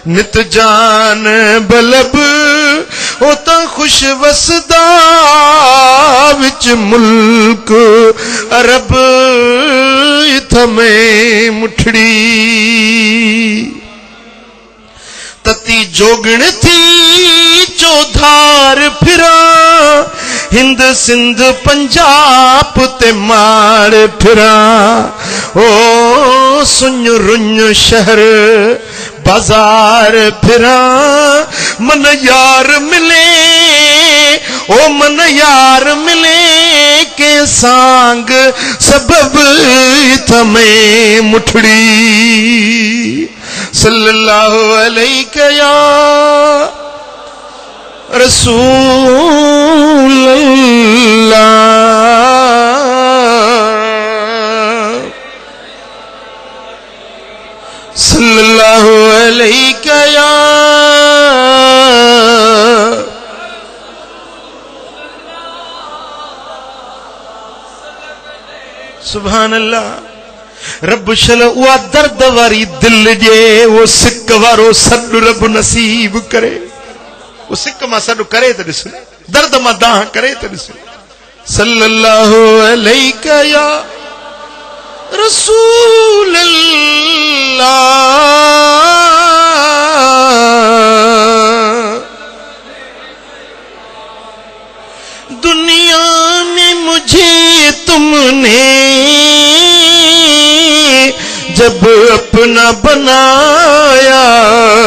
नित जान बलब, ओता खुश वसदा विच मुल्क अरब। थमें मुठड़ी तती जोगण थी चौधार फिरा हिंद सिंध पंजाब ते मार फिरा ओ सुन रुन शहर बाजार फिरा मन यार मिले ओ मन यार मिले के सांग सबब तमें मुठड़ी सल्लल्लाहु अलैहि या रसूल अल्लाह सल्लल्लाहु अलैहि या सुभान अल्लाह रब शल उआ दर्द वारी दिल जे वो सिक वारो सॾु रब नसीब करे वो सिक मां सॾु करे त ॾिस दर्द मां दाह करे त ॾिस सल्लल्लाहु अलैहि या रसूल अल्लाह दुनिया में मुझे तुमने जब अपना बनाया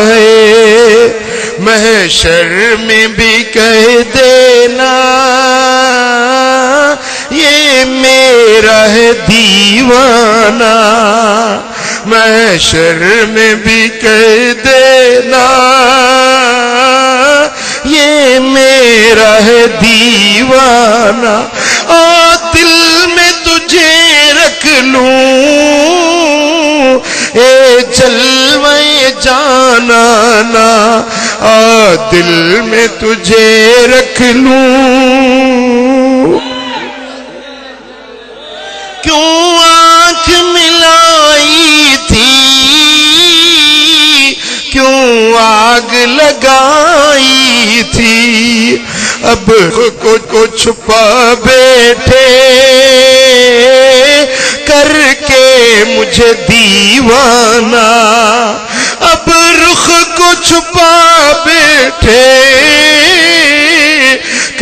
है महशर में भी कह देना ये मेरा है दीवाना महशर में भी कह देना ये मेरा है दीवाना आ दिल में तुझे रख लूं ए जलवे जाना ना आ दिल में तुझे रख लूं क्यों आंख मिलाई थी क्यों आग लगाई थी अब को छुपा बैठे करके मुझे दीवाना अब रुख को छुपा बैठे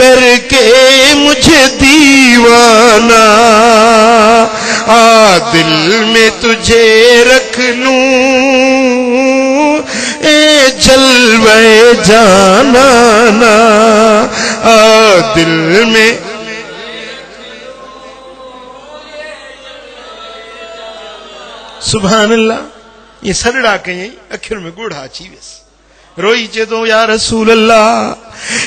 करके मुझे दीवाना आ दिल में तुझे रख लूं ए जलवे जाना ना आ दिल में सुभान अल्लाह ये सड़ड़ा कयई अखियुनि में गुड़ अची वियसि रोई चे तो या रसूल अल्लाह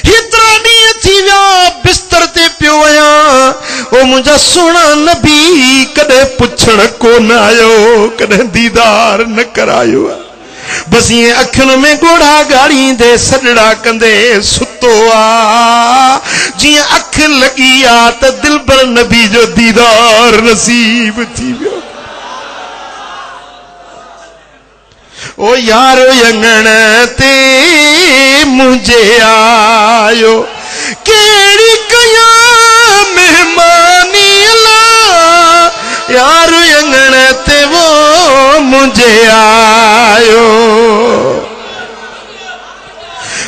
हेतिरा ॾींहं थी विया बिस्तर ते पियो आहियां ओ मुंहिंजा सुहिणा नबी कॾहिं पुछण कोन आयो कॾहिं दीदार न करायो बस ये अखियुनि में गोड़ा गाड़ींदे सड़ड़ा कंदे सुतो आ जीअं अख लगी आ त दिलबर नबी जो दीदार नसीब थी वियो ओ यारो यंगण ते मुझे आयो केड़ी कया मेहमानी अला यारो यंगण ते वो मुझे आयो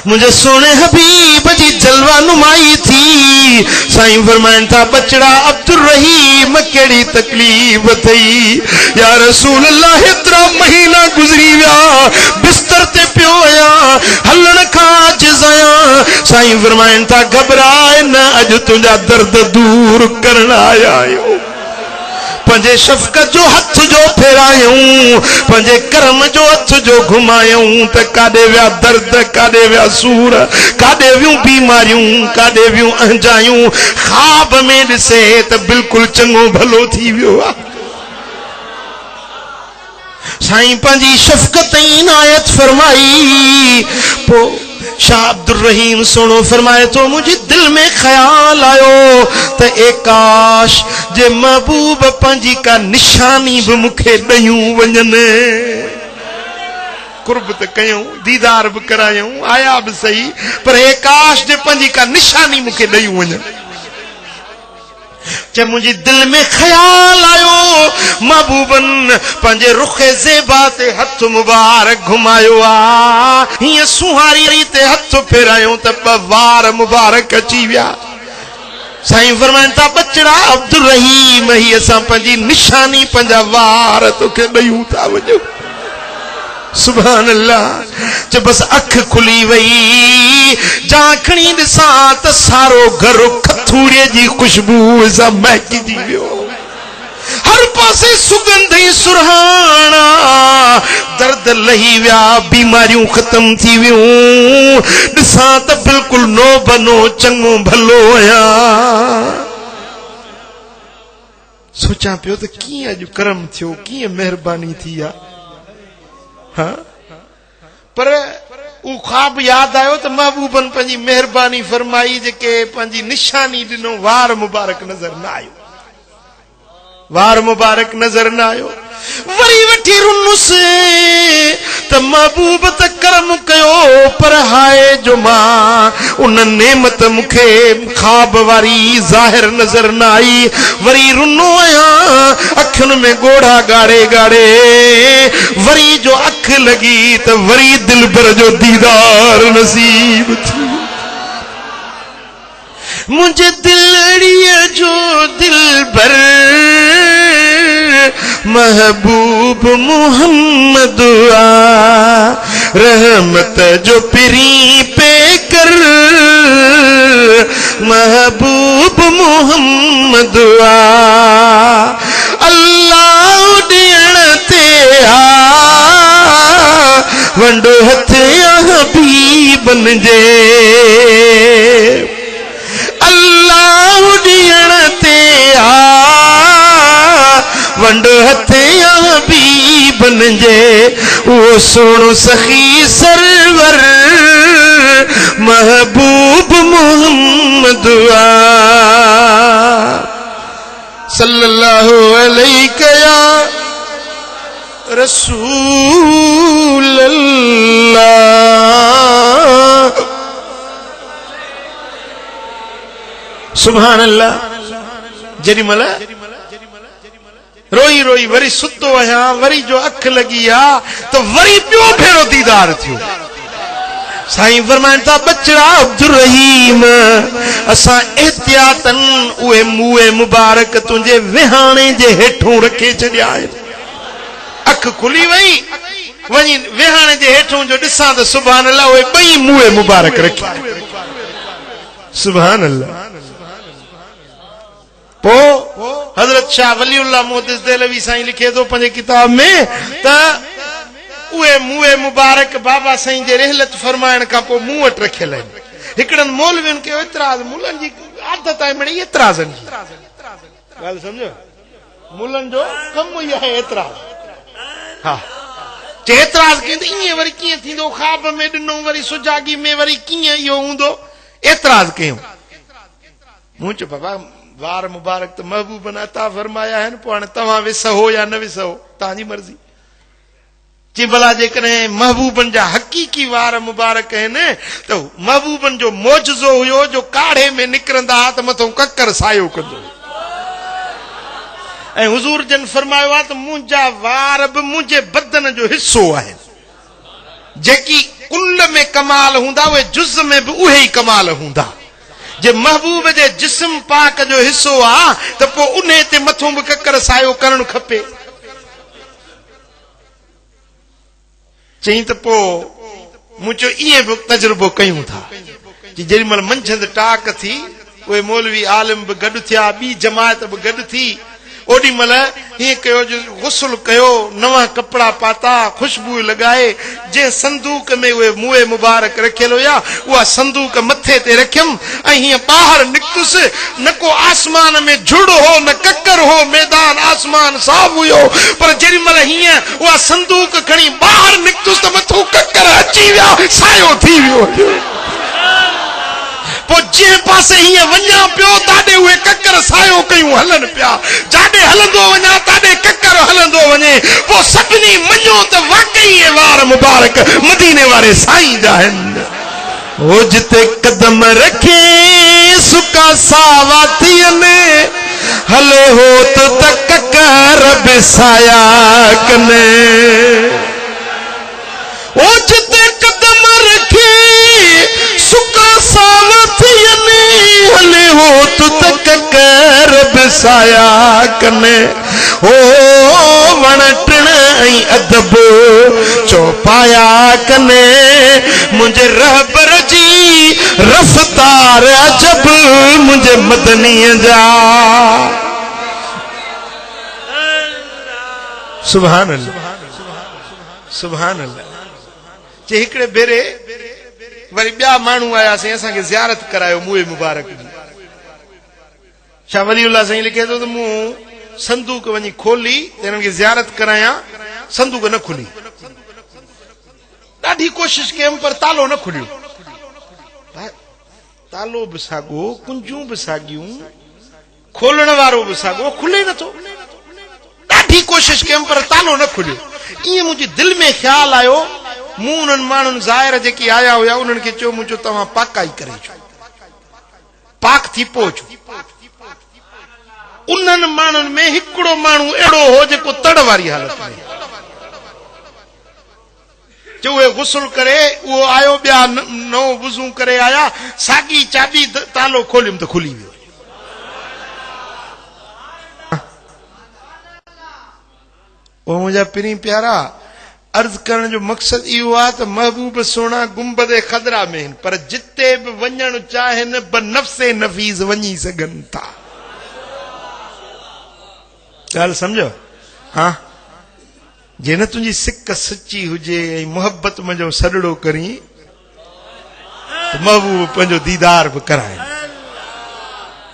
मुझे सोने हबीब जी जलवा नुमाई थी साईं फरमाइन था बचड़ा अब्दुल रहीम केड़ी तकलीफ थई या रसूल अल्लाह हेतिरा महीना गुजरी विया बिस्तर ते पियो आया हलण खां आजिज़ आया साईं फरमाइन था घबराए न अज तुझा दर्द दूर करण आया आहियूं पंजे शफ़क़त जो हथ जो फेरायूं पंजे करम जो हथ जो घुमायूं त काॾे विया दर्द काॾे विया सूर काॾे वियूं बीमारियूं काॾे वियूं अंजायूं ख़्वाब में ॾिसे त बिल्कुलु चङो भलो थी वियो आहे साईं पंहिंजी शफ़क़त इनायत फरमाई पो शाह अब्दुल रहीम सोनो फरमाए तो मुझे दिल में ख्याल आयो त एकाश जे महबूब पंजी का निशानी भी मुखे ॾयूं वञनि कुर्ब त कयूं दीदार भी करायूं आया भी सही पर एकाश जे पंजी का निशानी मुखे ॾयूं वञनि चे मुझे दिल में ख्याल आयो महबूबन पंजे रुखे ज़ेबा ते हथ मुबारक घुमायो आ हिय सुहारी ते हथ फेरायो त वार मुबारक अची विया साईं फरमाइन था बचड़ा अब्दुल रहीम ही असां पंजी निशानी पंजा वार तोखे ॾयूं था वञो सुभान अल्लाह जब बस अख खुली वई जाखणी ॾिसां त सारो घर खथूड़े जी खुशबू सां महकजी वियो हर पासे सुगंध ही सुरहाना दर्द लही विया बीमारियों खत्म थी वियूं ॾिसां त बिल्कुलु नो बनो चङो भलो आहियां सोचां पियो त कीअं अॼु करम थियो कीअं महिरबानी थी आहे हाँ पर उ ख्वाब याद आयो तो महबूबन पंजी मेहरबानी फरमाई जेके पंजी निशानी दिनो वार मुबारक नजर ना आयो वार मुबारक नजर ना आयो वरी वठी रुनुस त महबूब त करम कयो पर हाय जो मां उन नेमत मुखे ख्वाब वारी ज़ाहिर नजर ना आई वरी रुनो आया अखिन में गोड़ा गाड़े गाड़े वरी जो अख लगी त वरी दिल भर जो दीदार नसीब थी मुझे दिलड़िया जो दिल भर महबूब मोहम्मद रहमत जो पिरी पे कर महबूब मोहम्मद अल्लाह ॾियण ते वंडो हथ हबीबन जे अल्लाह ॾियण ते वंडो हथ हबीबन जे वो सोनो सखी सरवर महबूब मोहम्मद सल्लल्लाहु अलैहि या रसूल अल्लाह सुभान अल्लाह जेडी मला रोई रोई वरी सुतो आया वरी जो अख लगी आ तो वरी पियो फेरो दीदार थियो साईं फरमाइन था बचड़ा अब्दुल रहीम असां एहतियातन उहे मुए मुबारक तुंहिंजे विहाणे जे हेठों रखे छॾिया आहिनि अख खुली वई वञी विहाणे जे हेठों जो ॾिसां त सुभान अल्लाह उहे ॿई मुए मुबारक रखिया सुभान अल्लाह पो हजरत शाह वलीउल्लाह मोहद्दिस देहलवी साईं लिखे थो पंहिंजे किताब में त उहे मुए मुबारक बाबा साईं जे रहलत फरमाइण खां पोइ मूं वटि रखियल आहिनि हिकिड़नि मौलवियुनि खे एतिराज़ मुलनि जी आदत आहे मिड़ई एतिराज़नि जी ॻाल्हि सम्झो मुलनि जो कमु ई आहे एतिराज़ हा एतिराज़ कयूं त ईअं वरी कीअं थींदो ख्वाब में ॾिनो वरी सुजागी में वरी कीअं इहो हूंदो एतिराज़ कयूं मूं चयो बाबा वार मुबारक तो महबूब ने अता फरमाया है पोइ हाणे तव्हां विसहो या न विसहो तव्हांजी मर्ज़ी जी भला जेकॾहिं महबूबन जा हक़ीक़ी वार मुबारक आहिनि त महबूबन जो मौजज़ो हुयो जो काढ़े में निकिरंदा त मथो ककर सायो कंदो ऐं हुज़ूर जन फरमायो आहे त मुंहिंजा वार बि मुंहिंजे बदन जो हिस्सो आहिनि जेकी कुल में कमाल हूंदा उहे जुज़ में बि उहे ई कमाल हूंदा जे महबूब जे जिस्म पाक जो हिस्सो आ त पोइ उन ते मथो बि ककर सायो करणु खपे चई त पोइ मूं चयो ईअं बि तजुर्बो कयूं था जेॾी महिल मंझंदि टाक थी उहे मौलवी आलिम बि गॾु थिया ॿी जमायत बि गॾु थी ओॾी महिल हीअं कयो जो गुस्ल कयो नवां कपिड़ा पाता खुशबू लॻाए जंहिं संदूक में उहे मुए मुबारक रखियल हुया उहा संदूक मथे ते रखियमि ऐं हीअं ॿाहिरि निकितुसि न को आसमान में झुड़ हो न ककर हो मैदान आसमान साफ़ हुयो पर जेॾी महिल हीअं उहा संदूक खणी ॿाहिरि निकितुसि त मथो ककर अची विया सायो थी वियो पोइ जंहिं पासे हीअं वञा पियो ताॾे उहे ककर सायो कयूं हलनि पिया जाॾे हलंदो वञा ताॾे ककर हलंदो वञे पोइ सभिनी मञो त वाकई इहे वार मुबारक मदीने वारे साईं जा आहिनि हो जिते कदम रखे सुका सावा थियनि हले हो तो तक कर बिसाया कने ओ जिते कदम रखी सुका सावत यने हले हो तो तक कर बिसाया कने ओ वणटण अदब चौपाया कने मुझे रहबर जी रफ्तार अजब मुझे मदनी जा सुभान अल्लाह सुभान अल्लाह जे हिकड़े भेरे वरी ॿिया माण्हू आयासीं असांखे ज़ियारत करायो मुए मुबारक जी शाह वलीउल्लाह साईं लिखे थो त मूं संदूक वञी खोली हिननि खे ज़ियारत करायां संदूक न खुली ॾाढी कोशिश कयमि पर तालो न खुलियो तालो बि साॻियो कुंजूं बि साॻियूं खोलण वारो बि साॻियो खुले नथो ॾाढी कोशिश कयमि पर तालो न खुलियो ईअं मुंहिंजी दिलि में ख़्यालु आयो मूं उन्हनि माण्हुनि ज़ाहिर जेके आया हुया उन्हनि खे चयो मुंहिंजो तव्हां पाकाई करे अचो पाक थी पोइ अचो उन्हनि माण्हुनि में हिकिड़ो माण्हू अहिड़ो हो जेको तड़ वारी हालत में जो उहे गुस्ल करे उहो आयो ॿिया नओ वुज़ू करे आया साॻी चाबी तालो खोलियुमि त खुली वियो ओ मुंहिंजा पिरी प्यारा अर्ज़ करण जो मक़सद इहो आहे त महबूब सोना गुंबद खदरा में आहिनि पर जिते बि वञणु चाहिनि बनफ़्से नफ़ीस वञी सघनि था ॻाल्हि सम्झो हाँ जे न तुंहिंजी सिक सची हुजे ऐं मोहब्बत मुंहिंजो सॾड़ो करी त महबूब पंहिंजो दीदार बि कराए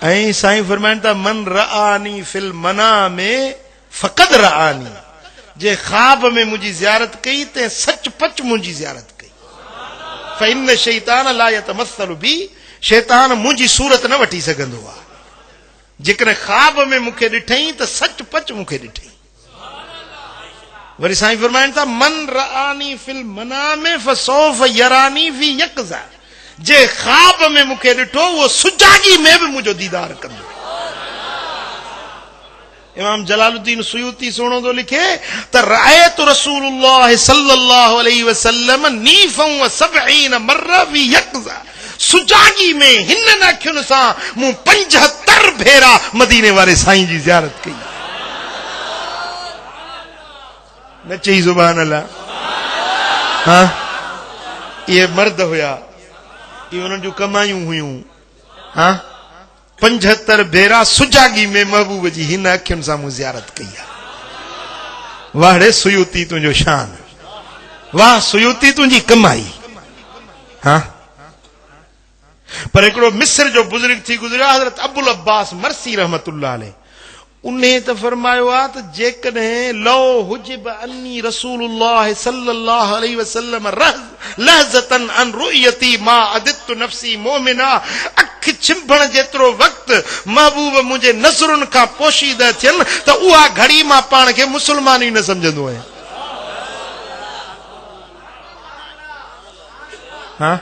ऐं साईं फरमाइनि था मन रआनी फिल मना में फ़क़द रआनी जे ख्वाब में मुंहिंजी ज़ियारत कई ते सचपच मुंहिंजी ज़ियारत कई फ़इन शैतान ला यतमस्सलु बी शैतान मुंहिंजी सूरत न वठी सघंदो आहे जेकॾहिं ख्वाब में मूंखे ॾिठई त सचपच मूंखे ॾिठई वरी साईं फरमाइनि था मन रआनी फिल मना में फसौफ यरानी फी यक़ज़ा जे ख्वाब में मूंखे ॾिठो उहो सुजागी में बि मुंहिंजो दीदार कंदो इमाम जलालुद्दीन सुयूती सुहिणो थो लिखे त रअयतु रसूलुल्लाह सल्लल्लाहु अलैहि वसल्लम नीफ़न व सबईन मर्रा फी यक़ज़ा सुजागी में हिन अखियुनि सां मूं 75 भेरा मदीने वारे साईं जी ज़ियारत कई न चई सुभान अल्लाह हाँ ये मर्द हुया ये उन्हनि जूं कमायूं हुयूं हाँ 75 भेरा सुजागी में महबूब जी हिन अखियुनि सां मूं ज़ियारत कई आहे वाह सुयूती तुंहिंजो शान वाह सुयूती तुंहिंजी कमाई हाँ पर हिकिड़ो मिस्र जो बुजुर्ग थी गुज़रियो हज़रत अबुल अब्बास मरसी रहमतुल्लाह अलैह उन्हें त फरमायो आहे त जेकॾहिं लो हुजिब अन्नी रसूलुल्लाह सल्लल्लाहु अलैहि वसल्लम लहज़तन अन रुयती मा अदितु नफ्सी मोमिना अख छिंभण जेतिरो वक़्तु महबूब मुंहिंजे नज़रुनि खां पोशीदा थियनि त उहा घड़ी मां पाण खे मुस्लमान ई न सम्झंदो आहियां हाँ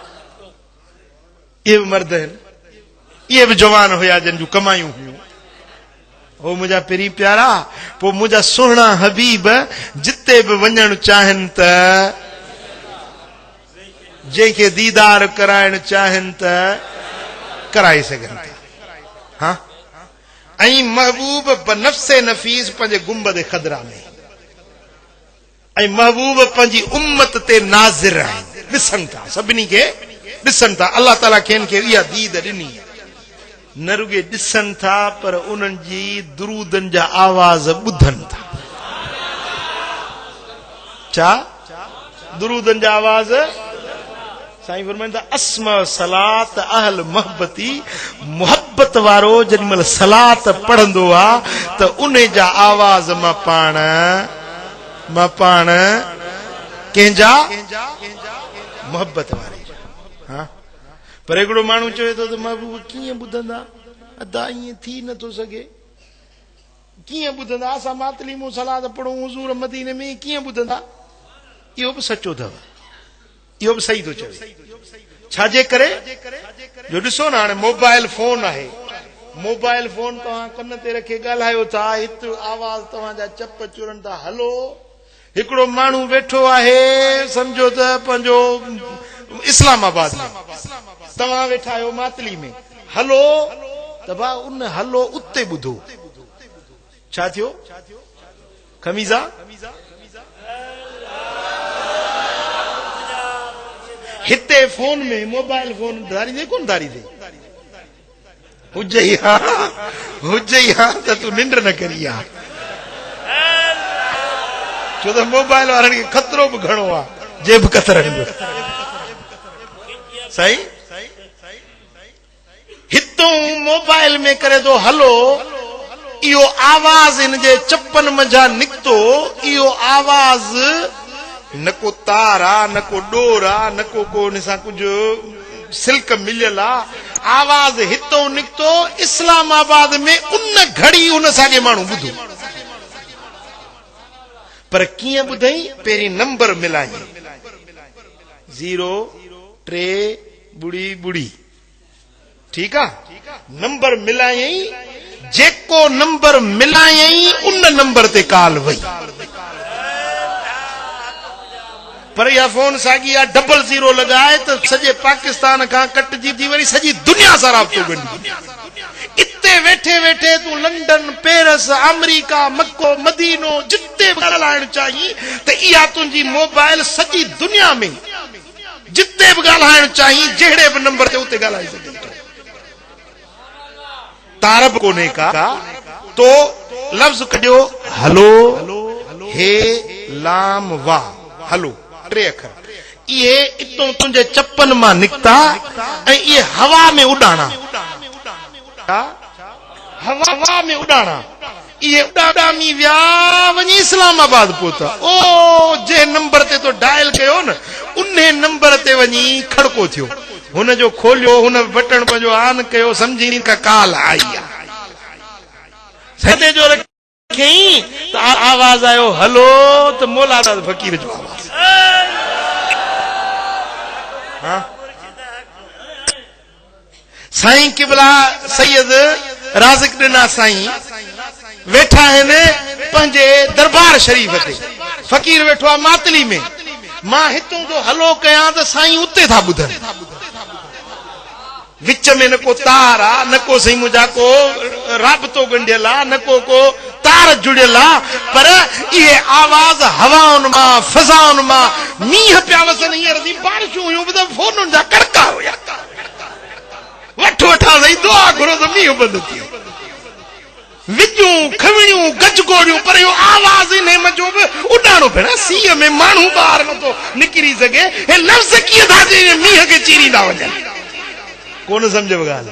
इहे बि मर्द आहिनि इहे बि जवान हुया जिन जूं कमायूं हुयूं हो मुंहिंजा पिरी प्यारा पोइ मुंहिंजा सुहिणा हबीब जिते बि वञणु चाहिनि त जंहिंखे दीदार कराइण चाहिनि त कराए सघनि था हाँ ऐं महबूब बनफ़्से नफ़ीस पंहिंजे गुंबद खदरा में ऐं महबूब पंहिंजी उम्मत ते नाज़िर आहिनि ॾिसनि था सभिनी खे ॾिसनि था अल्लाह ताला खेनि खे इहा दीद ॾिनी न रुॻे ॾिसनि था पर उन्हनि जी दुरूदनि जा आवाज़ ॿुधनि था छा दुरूदनि जा आवाज़ साईं फरमाइनि था अस्मा सलात अहल मोहब्बती मोहब्बत वारो जेॾीमहिल सलात पढ़ंदो आहे त उन जा आवाज़ मां पाण कंहिंजा मोहब्बत वारे हाँ पर हिकिड़ो माण्हू चवे थो त महबूब कीअं ॿुधंदा अदा ईअं थी नथो सघे कीअं ॿुधंदा असां मातलीमो सलाद पढ़ूं हुज़ूर मदीने में कीअं ॿुधंदा इहो बि सचो अथव इहो बि सही थो चवे छाजे करे जो ॾिसो न हाणे मोबाइल फोन आहे मोबाइल फोन तव्हां कन ते रखे ॻाल्हायो था, हिते आवाज़ तव्हांजा चप चुरनि था। हलो, हिकिड़ो माण्हू वेठो आहे सम्झो त पंहिंजो इस्लामाबाद में, तव्हां वेठा आहियो मातली में। हलो त भाउ उन हलो उते ॿुधो। छा थियो? खमीज़ा हिते फोन में मोबाइल फोन धारी दे कोन धारी दे हुजे त तूं निंड न करी आ, छो त मोबाइल वारनि खे खतरो बि घणो आहे, जेब कतरनि जो। सही हितों मोबाइल में करे तो हलो, इहो आवाज़ इन जे चपन मंझा निकतो, इहो आवाज़ न को तार आ, न को डोर आ, न को इन सां कुझु सिल्क मिलियल आ। आवाज़ हितों निकतो इस्लामाबाद में, उन घड़ी उन साॻे माण्हू ॿुधो। पर कीअं ॿुधई? पहिरीं नंबर मिलाई 03000। ठीक आ, नंबर मिलायई, जेको नंबर मिलायई उन नंबर ते कॉल वई। पर इहा फोन साॻी आहे 00 लगाए तो सॼे पाकिस्तान खां कटजी थी वरी सॼी दुनिया सां राब्तो ॻंढी। इते वेठे वेठे तूं लंडन, पेरिस, अमेरिका, मक्को, मदीनो जिते बि ॻाल्हाइण चाहीं त इहा तुंहिंजी मोबाइल सॼी दुनिया में जिते बि ॻाल्हाइण चाहीं जहिड़े बि नंबर ते उते ॻाल्हाए सघे। तारब कोन्हे का, तो लफ्ज़ कढियो हलो, हे लाम वाह, हलो 3 अखर। ये इतों तुंहिंजे चपन मां निकता ऐं ये हवा में उड़ाना, हवा में उड़ाना। ये उड़ामी विया वञी इस्लामाबाद पहुता। ओ जे नंबर ते तो डायल कयो न, उन्हे नंबर ते वञी खड़को थियो। हुन जो खोलियो, हुन बटन पंहिंजो ऑन कयो, समझी का कॉल आई आहे। सदे जो रखई त आवाज आयो हलो, त मौला फकीर जो आवाज। हाँ, साईं किबला सैयद राज़िक ॾिना साईं वेठा आहिनि पंहिंजे दरबार शरीफ ते। फकीर वेठो आहे मातली में। मां हितों जो हलो कयां त साईं उते था ॿुधनि। विच में न को तार आ, न को सही मुंहिंजा को राबतो ॻंढियल आ, न को तार जुड़ियल आ, पर इहे आवाज़ हवाउनि मां, फिज़ाउनि मां, मींहं पिया वसनि, हींअर जी बारिशूं हुयूं त फोनुनि जा कड़का हुया। वठा सही दुआ घुरो त मींहुं बंदि थी। विजूं खविणियूं गजगोड़ियूं, पर इहो आवाज़ इन मजो बि उॾाणो भेण। सीअ में माण्हू ॿाहिरि नथो निकिरी सघे, हे लफ़्ज़ कीअं था अची मींहं खे चीरींदा वञनि? कोन सम्झ ॻाल्हि।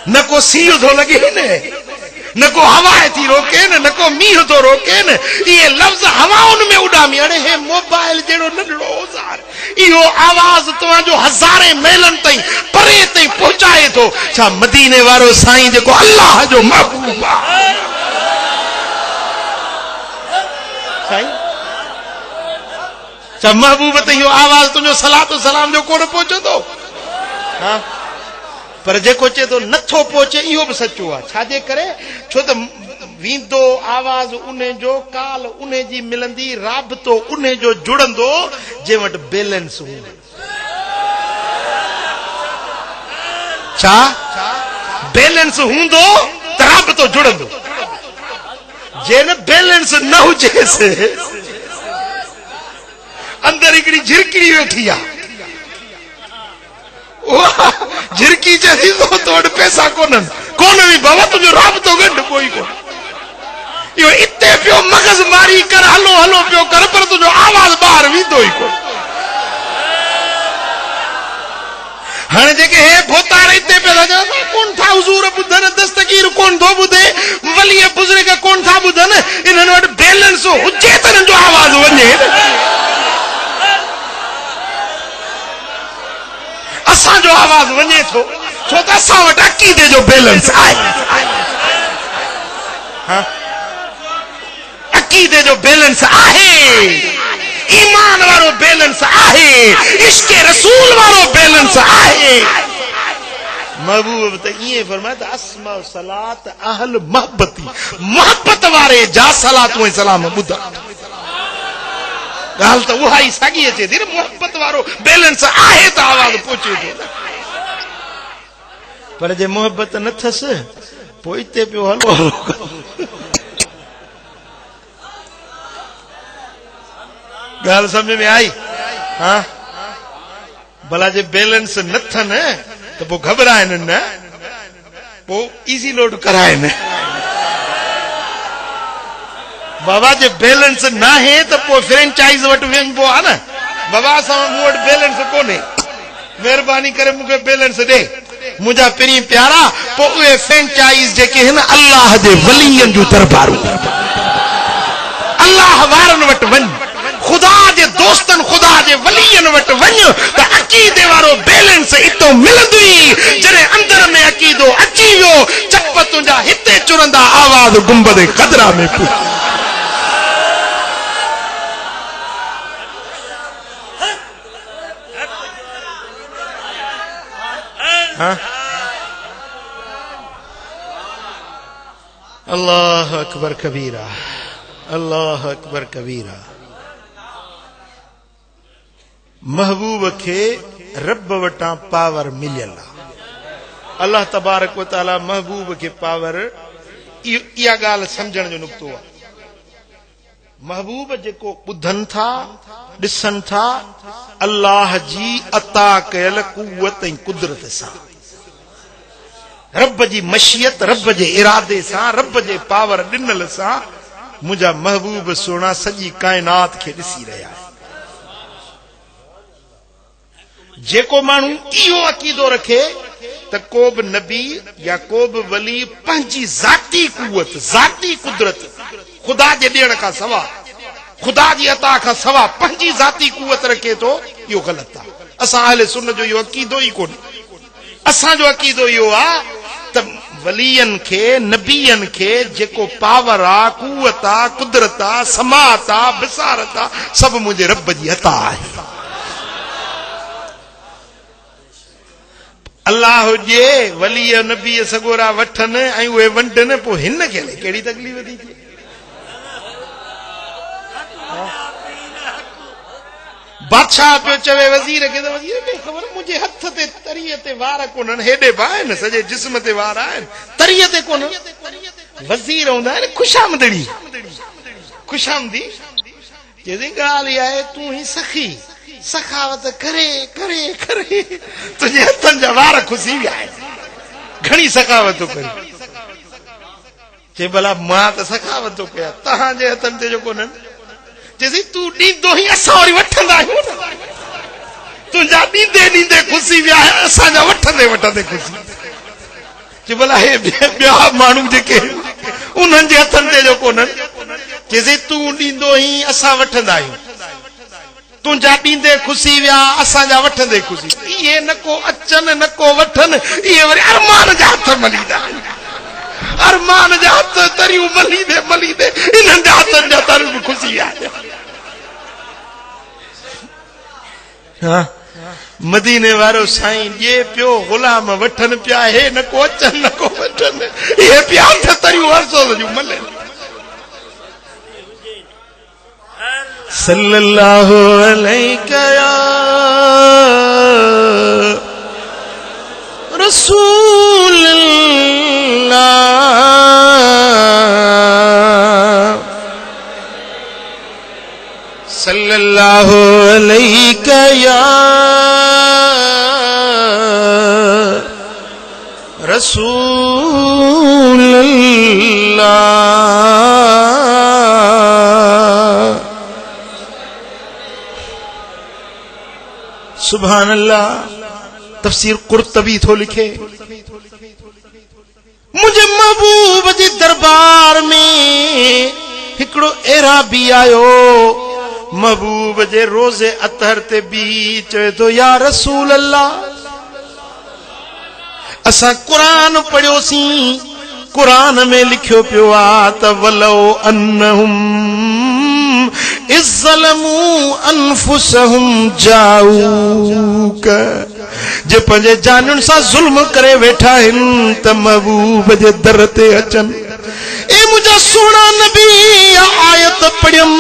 न को सीउ थो लॻे न को हवा थी रोके न को मींहुं थो रोके न, इहे लफ़्ज़ हवाउनि में उॾामी। हाणे हे मोबाइल जहिड़ो नंढड़ो औज़ार इहो आवाज़ तव्हांजो हज़ारे मेलनि ताईं परे ताईं पहुचाए थो। छा मदीने वारो साईं जेको अल्लाह जो महबूब आहे, साईं छा महबूब ते इहो आवाज़ तुंहिंजो सलातो सलाम जो कोन पहुचंदो? हाँ, पर जेको चए थो नथो पहुचे इहो बि सचो आहे। छाजे करे? छो त वींदो आवाज़ उन जो, काल उन जी मिलंदी, राबतो उन जो जुड़ंदो जे वटि बैलेंस हूंदो। छा बैलेंस हूंदो त राबतो जुड़ंदो। जे न बैलेंस न हुजेसि, अंदर हिकिड़ी झिरकिड़ी वेठी आहे, झिरकी चई तो वटि पैसा कोन्हनि, कोन बि बाबा तुंहिंजो राबतो गंढ कोई कोन। इहो इते पियो मगज़ मारी कर हलो हलो पियो कर, पर तुंहिंजो आवाज़ ॿाहिरि वेंदो ई कोन। हाणे जेके हे भोतार इते पिया लॻा कोन था हुज़ूर ॿुधनि, दस्तगीर कोन थो ॿुधे, वली बुज़ुर्ग कोन था ॿुधनि, इन्हनि वटि बैलेंस हुजे त हिननि जो आवाज़ वञे। असांजो आवाज़ वञे थो छो त असां वटि अक़ीदे जो बैलेंस आहे। हाँ, अक़ीदे जो बैलेंस आहे, ईमान वारो बैलेंस आहे, इश्क़ रसूल वारो बैलेंस आहे। महबूब त इएं फरमाए त अस्मा सलात अहल मोहब्बती मोहब्बत वारे जा सलातूं ऐं सलाम ॿुधा ॻाल्हि त उहा ई साॻी अचे थी न मोहब्बत वारो बैलेंस आहे त आवाज़ पहुचे थो न पर जे मोहब्बत न अथसि पोइ हिते पियो हलो ॻाल्हि सम्झ में आई हाँ भला जे बैलेंस न अथनि तो पोइ घबराइनि न पोइ इज़ी लोड कराइनि बाबा जे बैलेंस न आहे त पोइ फ्रेंचाइज़ वटि वञिबो आहे न बाबा असां मूं वटि बैलेंस कोन्हे महिरबानी करे मूंखे बैलेंस ॾे मुंहिंजा पहिरीं प्यारा पोइ उहे फ्रेंचाइज़ जेके आहिनि अल्लाह जे वलीअनि जूं दरबारूं अल्लाह वारनि वटि वञ खुदा जे दोस्तन खुदा जे वलीअनि वटि वञ त अक़ीदे वारो बैलेंस इतो मिलंदी जॾहिं अंदर में अक़ीदो अची वियो चप तुंहिंजा हिते चुरंदा आवाज़ गुंबद क़दरा में हाँ अल्लाह अकबर कबीरा अल्लाह अकबर कबीरा महबूब के रब वटां पावर मिलियल अल्लाह तबारक व तआला महबूब के पावर इहा ॻाल्हि समझण जो नुक्तो आहे महबूब जेको ॿुधनि था ॾिसनि था अल्लाह जी अता कयल कुवत ऐं कुदरत सां रब जी मशियत रब जे इरादे सां रब जे पावर ॾिनल सां मुंहिंजा महबूब सोना सॼी काइनात खे ॾिसी रहिया आहिनि जेको माण्हू इहो अक़ीदो रखे त को बि नबी या को बि वली पंहिंजी ज़ाती कुवत ज़ाती कुदरत खुदा जे ॾियण खां सवा खुदा जी अता खां सवा पंहिंजी ज़ाती कुवत रखे थो इहो ग़लति आहे असां अहले सुन्नत जो इहो अक़ीदो ई कोन्हे असांजो अक़ीदो इहो आहे त वलीयनि खे नबीयनि खे जेको पावर आहे कुवत आहे कुदरत आहे समात आहे बिसारत आहे सभु मुंहिंजे रब जी अता आहे अल्लाह हुजे वली नबी सगोरा वठनि ऐं उहे वंडनि पोइ हिन खे कहिड़ी तकलीफ़ थी थिए बादशाह पियो चवे वज़ीर खे त वज़ीर खे ख़बर मुंहिंजे हथ ते तरीअ ते वार कोन्हनि हेॾे बि आहिनि सॼे जिस्म ते वार आहिनि तरीअ ते कोन वज़ीर हूंदा आहिनि खुशामदड़ी खुशामदी चइजे ॻाल्हि इहा आहे तूं ही सखी सखावत करे करे करे तुंहिंजे हथनि जा वार खुसी विया आहिनि घणी सखावत थो करे चए भला मां त सखावत थो कयां तव्हांजे हथनि ते जो कोन्हनि चइसि तूं ॾींदो ई असां वरी वठंदा आहियूं तुंहिंजा ॾींदे ॾींदे खुसी विया आहिनि असांजा वठंदे वठंदे खुसी चए भला हे ॿिया माण्हू जेके उन्हनि जे हथनि ते जो कोन्हनि चइसि तूं ॾींदो ई असां वठंदा आहियूं तुंहिंजा ॾींदे खुशी विया असांजा वठंदे खुशी इहे न को अचनि न को वठनि इहे वरी अरमान जा हथ मलींदा अरमान जा हथ तरियूं मलींदे मलींदे इन्हनि जा हथनि जा तरियूं बि खुशी आहे हाँ मदीने वारो साईं ॾे पियो गुलाम वठनि पिया हे न को अचनि न को वठनि इहे पिया हथ तरियूं हर्षो जूं मलनि सल्लल्लाहु अलैका या रसूल अल्लाह सल्लल्लाहु अलैका या रसूल अल्लाह सुभान अल्लाह तफसीर कुर्तबी थो लिखे मुझे महबूब जी दरबार में हिकड़ो एराबी आयो महबूब जे रोज़े अतहर ते भी चवे तो या रसूल अल्लाह असा कुरान पढ़ियोसी कुरान में लिखियो पियो आ त वलो अन्नहुम इज़्ज़लमू अनफुसहुम जाऊक जे पंहिंजे जानुनि सां ज़ुल्म करे वेठा आहिनि त महबूब जे दर ते अचनि। ए मुंहिंजा सोना नबी आयत पढ़ियम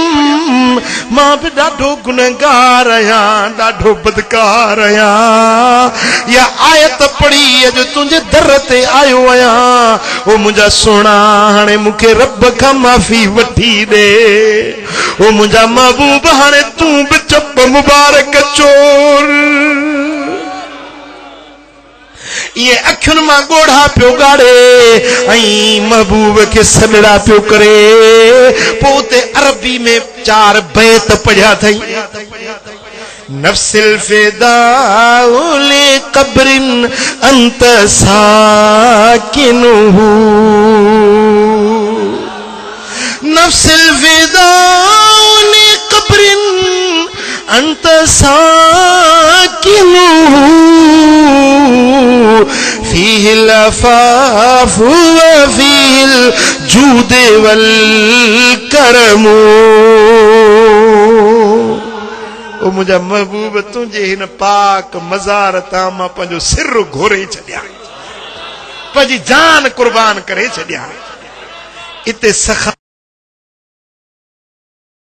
मां भी ॾाढो गुनहगार आहियां, ॾाढो बदकार आहियां। या आयत पढ़ी अॼु तुंहिंजे दर ते आयो आहियां। ओ मुंहिंजा सोना हाणे मूंखे रब खां माफ़ी वठी ॾे। ओ मुंहिंजा महबूब हाणे तूं बि चप मुबारक चोर। ये अखियुनि मां ॻोढ़ा पियो ॻाड़े ऐं महबूब खे सॾड़ा पियो करे। पोइ उते अरबी में 4 बैत पढ़िया अथई। नफ्सिल फिदाउ ले क़ब्रिन अंत साकिनुहु, नफ्सिल फिदाउ ले क़ब्रिन अंत साकिनुहु, फीहिल अफ़ाफ़ व फीहिल जूद वल करम। ओ मुंहिंजा महबूब तुंहिंजे हिन पाक मज़ार तां मां पंहिंजो सिर घोरे छॾियां, पंहिंजी जान कुर्बान करे छॾियां। इते सखा